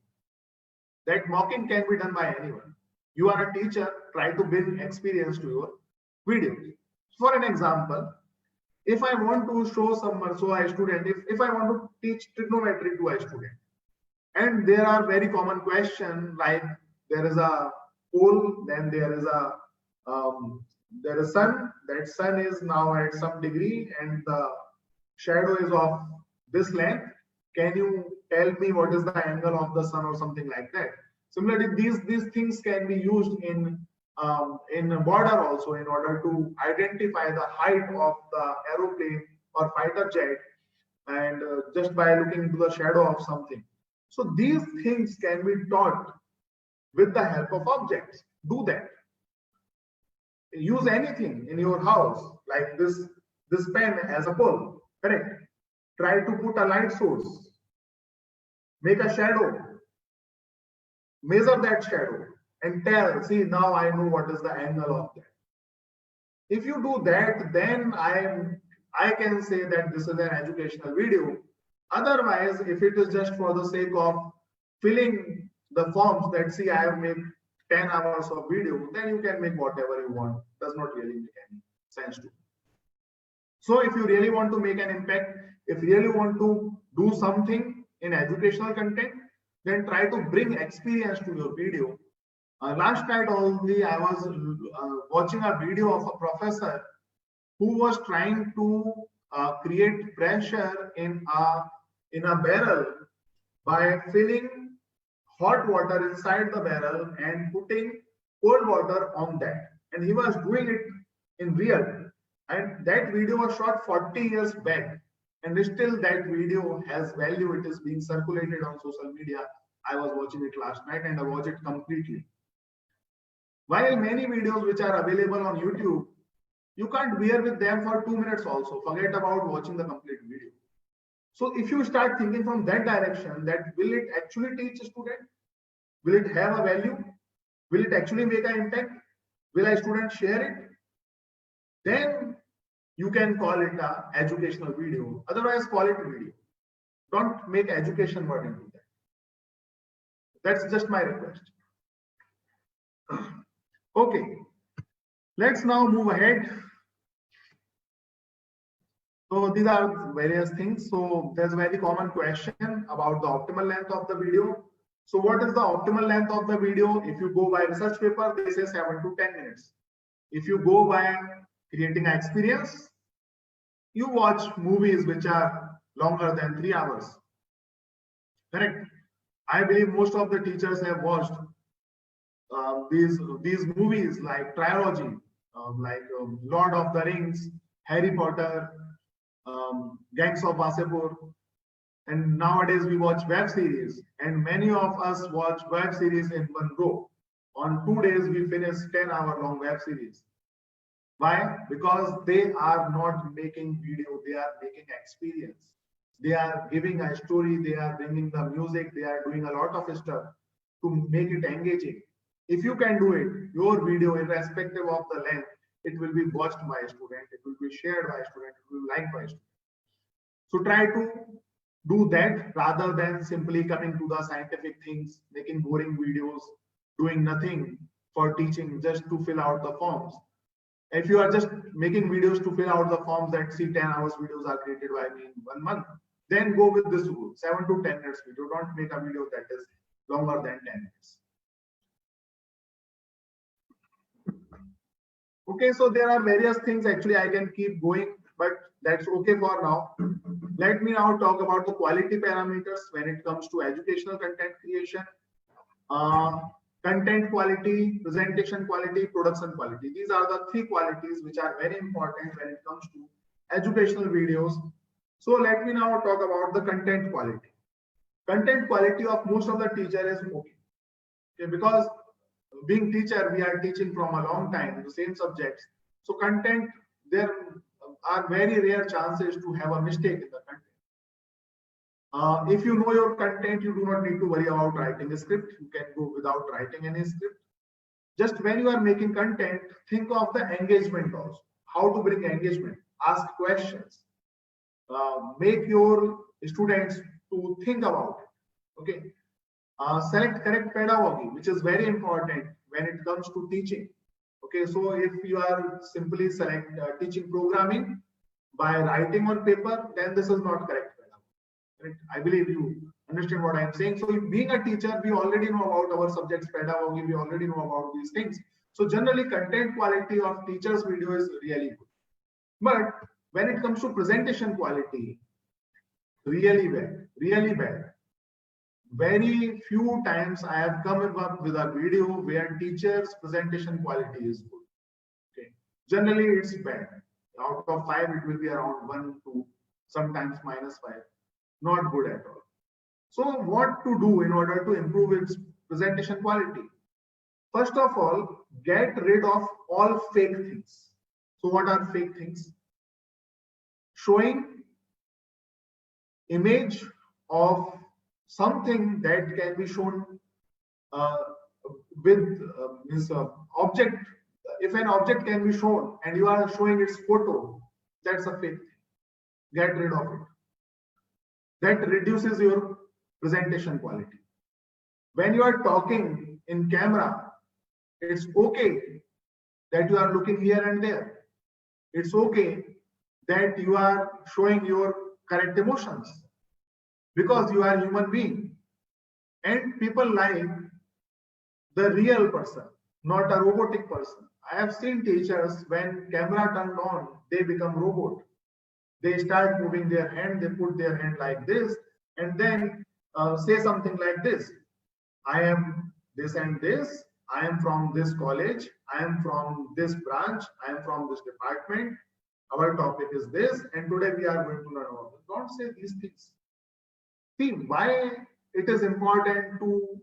That mocking can be done by anyone. You are a teacher, try to bring experience to your video. For an example, if I want to show someone, so a student, if I want to teach trigonometry to a student, and there are very common questions like there is a pole, then there is sun, that sun is now at some degree and the shadow is of this length. Can you tell me what is the angle of the sun or something like that? Similarly, these things can be used in border also, in order to identify the height of the aeroplane or fighter jet, and just by looking into the shadow of something. So these things can be taught with the help of objects. Do that. Use anything in your house, like this pen as a pole, correct? Try to put a light source, make a shadow, measure that shadow, and tell, see, now I know what is the angle of that. If you do that, then I can say that this is an educational video. Otherwise, if it is just for the sake of filling the forms that, see, I have made 10 hours of video, then you can make whatever you want. Does not really make any sense to. So if you really want to make an impact, if you really want to do something in educational content, then try to bring experience to your video. Last night only I was watching a video of a professor who was trying to create pressure in a barrel by filling hot water inside the barrel and putting cold water on that. And he was doing it in real. And that video was shot 40 years back. And still that video has value. It is being circulated on social media I was watching it last night and I watched it completely. While many videos which are available on YouTube, you can't bear with them for 2 minutes also. Forget about watching the complete video. So if you start thinking from that direction, that will it actually teach a student? Will it have a value? Will it actually make an impact? Will a student share it? Then you can call it a educational video. Otherwise, call it video. Don't make education word into that. That's just my request. Okay, let's now move ahead. So these are various things. So there's a very common question about the optimal length of the video. So what is the optimal length of the video? If you go by research paper, they say 7 to 10 minutes. If you go by creating an experience, you watch movies which are longer than 3 hours. Correct? I believe most of the teachers have watched these movies like trilogy, like Lord of the Rings, Harry Potter, Gangs of Wasseypur, and nowadays we watch web series, and many of us watch web series in one go. On 2 days we finish 10-hour long web series. Why? Because they are not making video, they are making experience. They are giving a story, they are bringing the music, they are doing a lot of stuff to make it engaging. If you can do it, your video, irrespective of the length, it will be watched by a student, it will be shared by a student, it will be liked by a student. So try to do that rather than simply coming to the scientific things, making boring videos, doing nothing for teaching just to fill out the forms. If you are just making videos to fill out the forms that see 10 hours videos are created by me in 1 month, then go with this rule, 7 to 10 minutes video. Don't make a video that is longer than 10 minutes. Okay, so there are various things actually I can keep going, but that's okay for now. Let me now talk about the quality parameters when it comes to educational content creation. Content quality, presentation quality, production quality. These are the 3 qualities which are very important when it comes to educational videos. So let me now talk about the content quality. Content quality of most of the teacher is okay, because being teacher, we are teaching from a long time the same subjects. So content, there are very rare chances to have a mistake in the content. If you know your content, you do not need to worry about writing a script. You can go without writing any script. Just when you are making content, think of the engagement also. How to bring engagement, ask questions, make your students to think about it. Okay. Select correct pedagogy, which is very important when it comes to teaching. Okay, so if you are simply teaching programming by writing on paper, then this is not correct pedagogy. Right? I believe you understand what I am saying. So being a teacher, we already know about our subjects pedagogy, we already know about these things. So generally content quality of teachers' video is really good. But when it comes to presentation quality, really bad, really bad. Very few times I have come up with a video where teachers' presentation quality is good. Okay, generally it's bad. Out of 5, it will be around 1 to sometimes -5. Not good at all. So what to do in order to improve its presentation quality? First of all, get rid of all fake things. So what are fake things? Showing image of something that can be shown with object. If an object can be shown and you are showing its photo, that's a fake thing. Get rid of it. That reduces your presentation quality. When you are talking in camera, it's okay that you are looking here and there. It's okay that you are showing your correct emotions, because you are a human being and people like the real person, not a robotic person. I have seen teachers, when camera turned on, they become robot. They start moving their hand, they put their hand like this and then say something like this. I am this and this, I am from this college, I am from this branch, I am from this department, our topic is this, and today we are going to learn about this. Don't say these things. See, why it is important to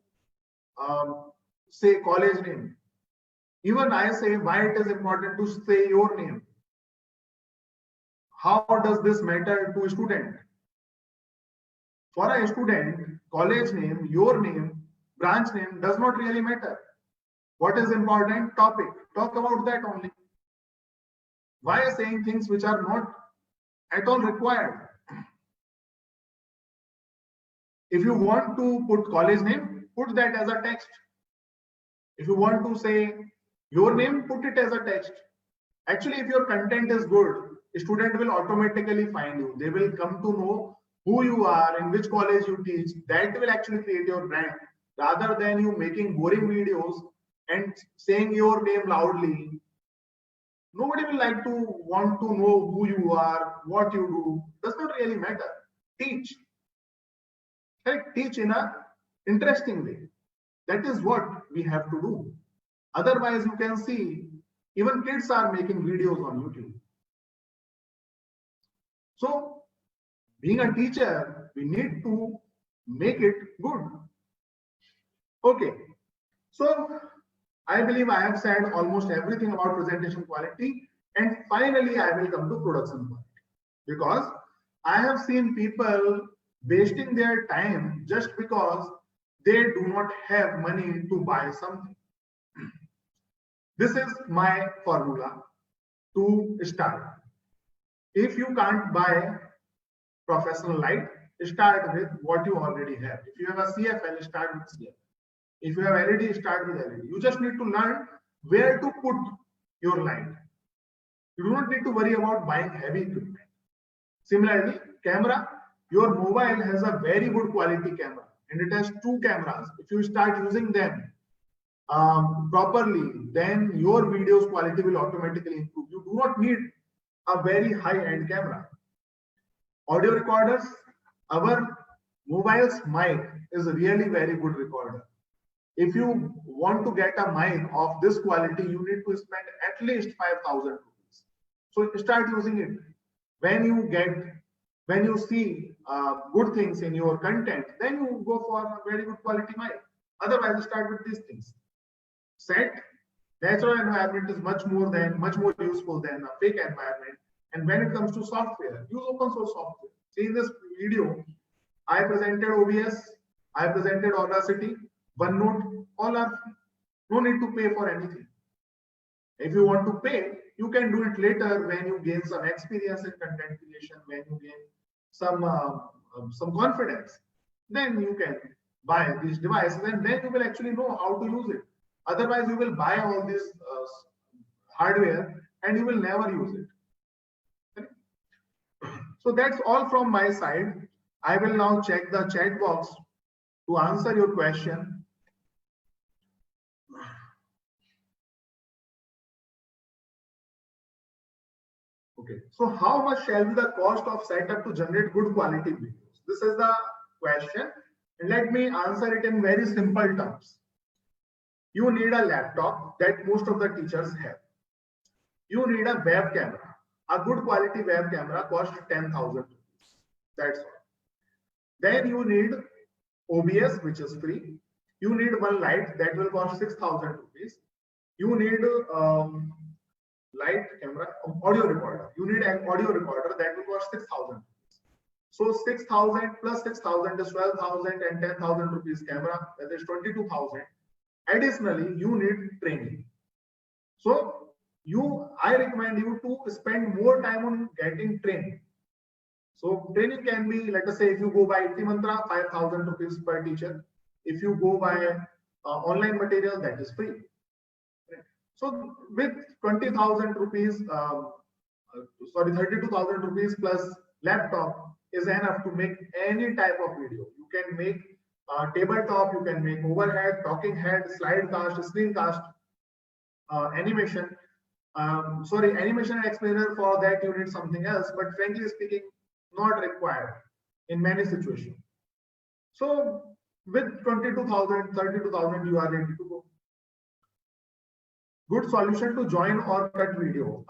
say college name. Even I say why it is important to say your name. How does this matter to a student? For a student, college name, your name, branch name does not really matter. What is important? Topic. Talk about that only. Why saying things which are not at all required? If you want to put college name, put that as a text. If you want to say your name, put it as a text. Actually, if your content is good, a student will automatically find you. They will come to know who you are, in which college you teach. That will actually create your brand, rather than you making boring videos and saying your name loudly. Nobody will like to want to know who you are, what you do. Does not really matter. Teach. Correct? Teach in a interesting way. That is what we have to do. Otherwise, you can see even kids are making videos on YouTube. So, being a teacher, we need to make it good. Okay. So, I believe I have said almost everything about presentation quality, and finally I will come to production quality, because I have seen people wasting their time just because they do not have money to buy something. This is my formula to start. If you can't buy professional light, start with what you already have. If you have a CFL, start with CFL. If you have LED, start with LED. You just need to learn where to put your light. You do not need to worry about buying heavy equipment. Similarly, camera, your mobile has a very good quality camera and it has 2 cameras. If you start using them properly, then your video's quality will automatically improve. You do not need a very high-end camera. Audio recorders, our mobile's mic is a really very good recorder. If you want to get a mic of this quality, you need to spend at least 5,000 rupees. So start using it. When you see good things in your content, then you go for a very good quality mic. Otherwise, start with these things. Set. Natural environment is much more useful than a fake environment. And when it comes to software, use open source software. See, in this video, I presented OBS, I presented Audacity, OneNote, all are free. No need to pay for anything. If you want to pay, you can do it later when you gain some experience in content creation, when you gain some confidence. Then you can buy these devices, and then you will actually know how to use it. Otherwise, you will buy all this hardware and you will never use it. So that's all from my side. I will now check the chat box to answer your question. Okay, so how much shall be the cost of setup to generate good quality videos? This is the question, and let me answer it in very simple terms. You need a laptop that most of the teachers have. You need a web camera. A good quality web camera costs 10,000 rupees. That's all. Then you need OBS, which is free. You need one light that will cost 6,000 rupees. You need light camera, audio recorder. You need an audio recorder that will cost 6,000 rupees. So 6,000 plus 6,000 is 12,000, and 10,000 rupees camera, that is 22,000. Additionally, you need training. So I recommend you to spend more time on getting training. So training can be, let us say, if you go by IT Mantra, 5,000 rupees per teacher. If you go by online material, that is free. So with 20,000 rupees, 32,000 rupees plus laptop is enough to make any type of video. You can make tabletop, you can make overhead, talking head, slide cast, screencast, animation. Animation and explainer, for that you need something else, but frankly speaking, not required in many situations. So with 22,000, 32,000, you are ready to go. Good solution to join or cut video.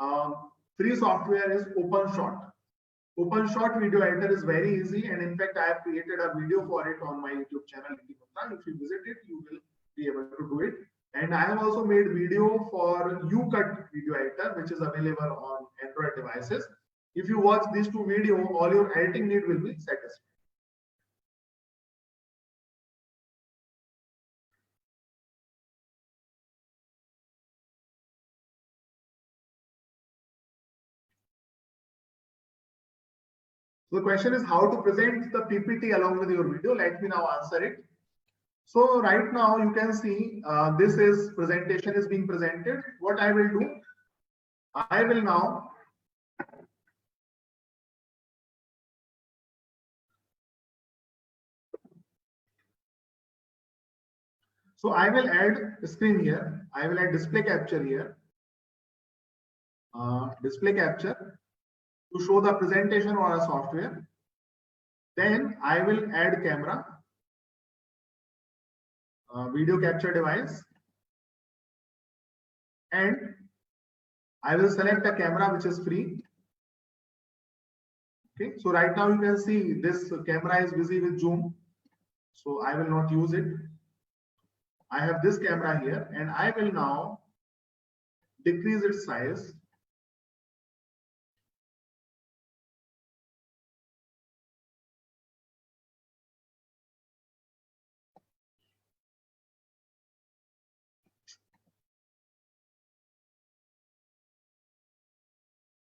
Free software is OpenShot. OpenShot video editor is very easy, and in fact, I have created a video for it on my YouTube channel. If you visit it, you will be able to do it. And I have also made video for UCut video editor, which is available on Android devices. If you watch these two videos, all your editing need will be satisfied. So the question is how to present the PPT along with your video. Let me now answer it. So right now you can see this is presentation is being presented. What I will do, I will now I will add a screen here. I will add display capture here. Display capture to show the presentation or a software. Then I will add camera, video capture device, and I will select a camera which is free. Okay, so right now you can see this camera is busy with zoom, so I will not use it. I have this camera here, and I will now decrease its size.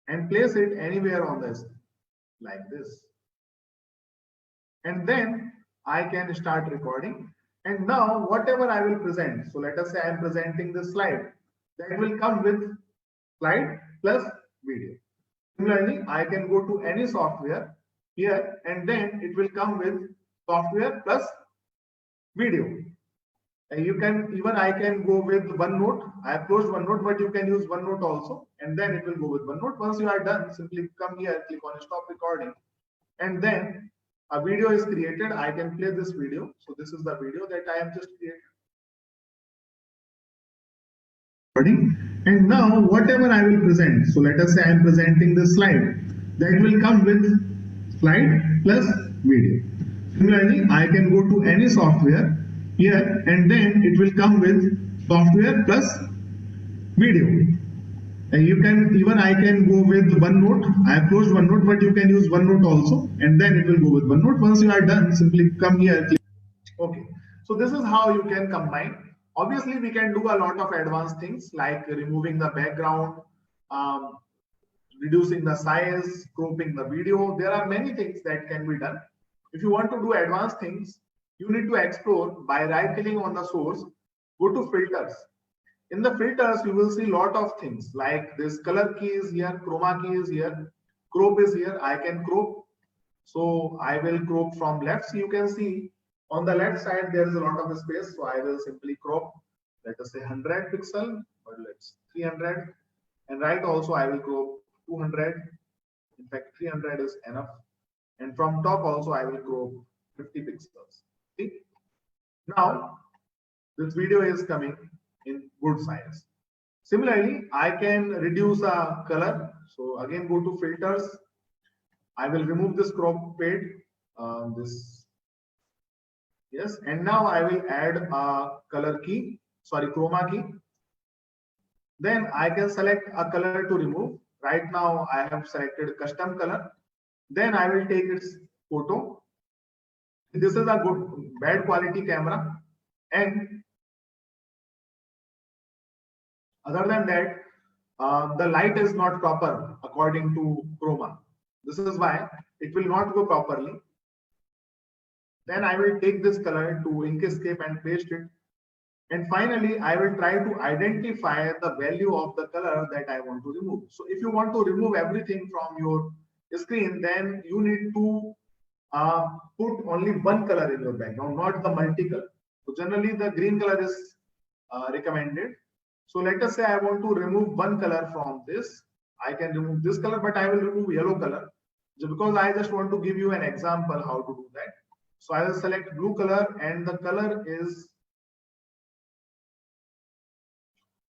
And place it anywhere on this, like this. And then I can start recording. And now whatever I will present, so let us say I am presenting this slide, that will come with slide plus video. Similarly, I can go to any software here, and then it will come with software plus video. You can even I can go with OneNote. I have closed OneNote, but you can use OneNote also, and then it will go with OneNote. Once you are done, simply come here, click on stop recording, and then a video is created. I can play this video. So this is the video that I have just created. And now whatever I will present, so let us say I am presenting this slide, that will come with slide plus video. Similarly, I can go to any software here, and then it will come with software plus video. And you can even I can go with OneNote. I have closed OneNote, but you can use OneNote also, and then it will go with OneNote. Once you are done, simply come here. Click. Okay, so this is how you can combine. Obviously, we can do a lot of advanced things like removing the background, reducing the size, cropping the video. There are many things that can be done. If you want to do advanced things, you need to explore by right-clicking on the source, go to filters. In the filters, you will see a lot of things like this color key is here, chroma key is here, crop is here. I can crop. So I will crop from left. So you can see on the left side, there is a lot of space. So I will simply crop, let us say 100 pixel, or let's 300. And right also, I will crop 200. In fact, 300 is enough. And from top also, I will crop 50 pixels. See? Now, this video is coming in good size. Similarly, I can reduce a color. So again, go to filters. I will remove this crop fade. Yes, and now I will add a color key, sorry, chroma key. Then I can select a color to remove. Right now, I have selected custom color. Then I will take its photo. This is a bad quality camera, and other than that, the light is not proper according to chroma. This is why it will not go properly. Then I will take this color to Inkscape and paste it. And finally, I will try to identify the value of the color that I want to remove. So if you want to remove everything from your screen, then you need to put only one color in your background, not the multicolor. So generally the green color is recommended. So let us say I want to remove one color from this. I can remove this color, but I will remove yellow color because I just want to give you an example how to do that. So I will select blue color, and the color is,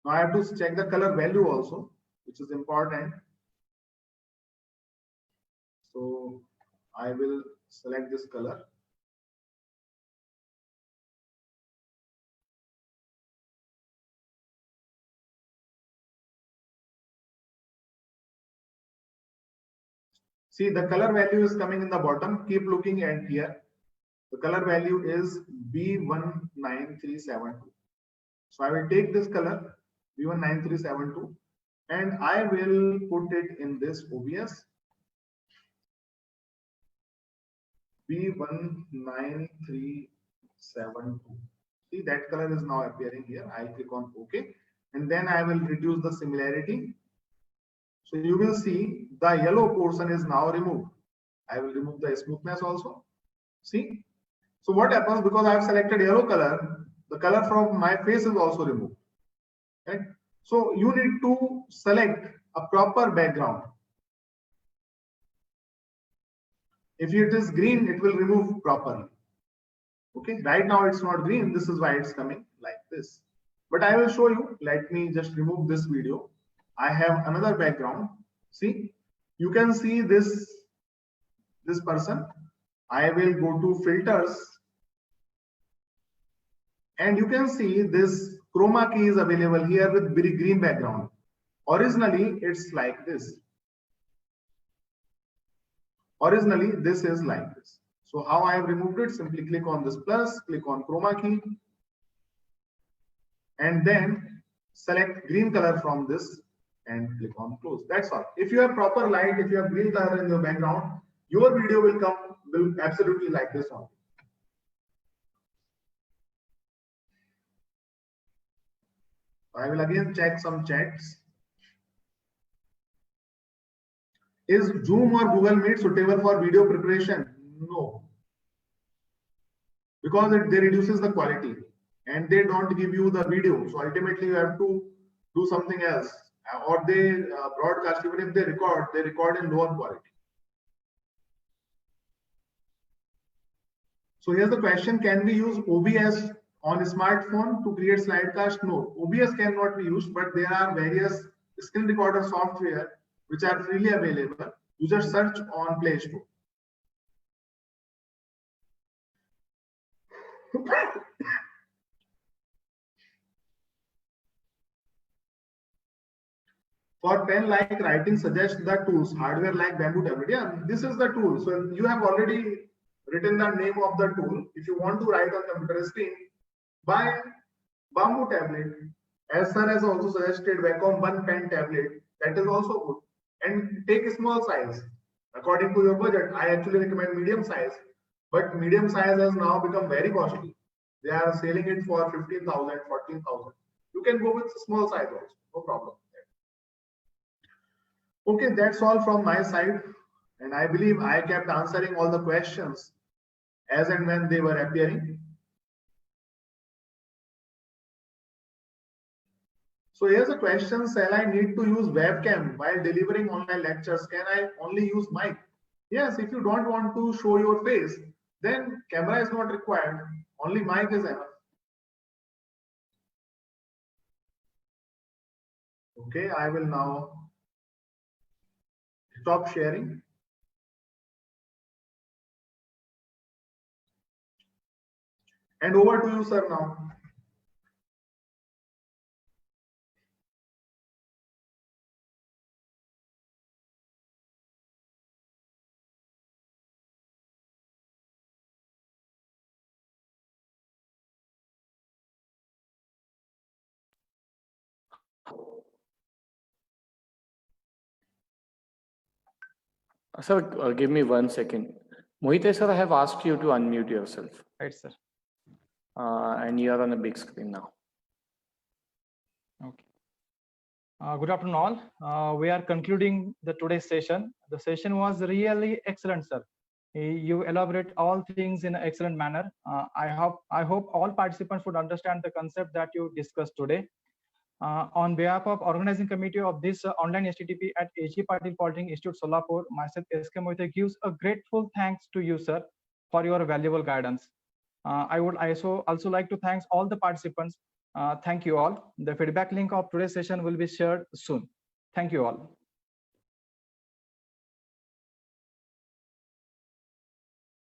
now I have to check the color value also, which is important. So I will select this color. See, the color value is coming in the bottom. Keep looking at here. The color value is B19372. So I will take this color B19372 and I will put it in this OBS. B19372. See, that color is now appearing here. I'll click on OK and then I will reduce the similarity. So you will see the yellow portion is now removed. I will remove the smoothness also. See? So what happens, because I have selected yellow color, the color from my face is also removed. Right? So you need to select a proper background. If it is green, it will remove properly. Okay, right now it's not green. This is why it's coming like this. But I will show you. Let me just remove this video. I have another background. See, you can see this person. I will go to filters and you can see this chroma key is available here with very green background. Originally, it's like this. Originally, this is like this. So how I have removed it? Simply click on this plus, click on chroma key, and then select green color from this and click on close. That's all. If you have proper light, if you have green color in your background, your video will absolutely like this one. I will again check some chats. Is Zoom or Google Meet suitable for video preparation? No, because they reduces the quality and they don't give you the video. So ultimately you have to do something else, or they broadcast. Even if they record in lower quality. So here's the question: can we use OBS on a smartphone to create slidecast? No, OBS cannot be used, but there are various screen recorder software which are freely available. You just search on Play Store. For pen like writing, suggest the tools. Hardware like Bamboo tablet. Yeah, this is the tool. So you have already written the name of the tool. If you want to write on computer screen, buy Bamboo tablet. As sir has also suggested, Wacom One Pen tablet. That is also good. And take a small size according to your budget. I actually recommend medium size, but medium size has now become very costly. They are selling it for 15,000, 14,000. You can go with small size also, no problem. Okay, that's all from my side, and I believe I kept answering all the questions as and when they were appearing. So here's a question: shall I need to use webcam while delivering online lectures? Can I only use mic? Yes, if you don't want to show your face, then camera is not required. Only mic is enough. Okay, I will now stop sharing. And over to you, sir, now. Sir, give me 1 second. Mohite sir, I have asked you to unmute yourself. Right, sir. And you are on a big screen now. Okay. Good afternoon, all. We are concluding today's session. The session was really excellent, sir. You elaborate all things in an excellent manner. I hope all participants would understand the concept that you discussed today. On behalf of organizing committee of this online STTP at H.G. Patil Polytechnic Institute, Solapur, myself, S.K. Mohite, gives a grateful thanks to you, sir, for your valuable guidance. I would also like to thank all the participants. Thank you all. The feedback link of today's session will be shared soon. Thank you all.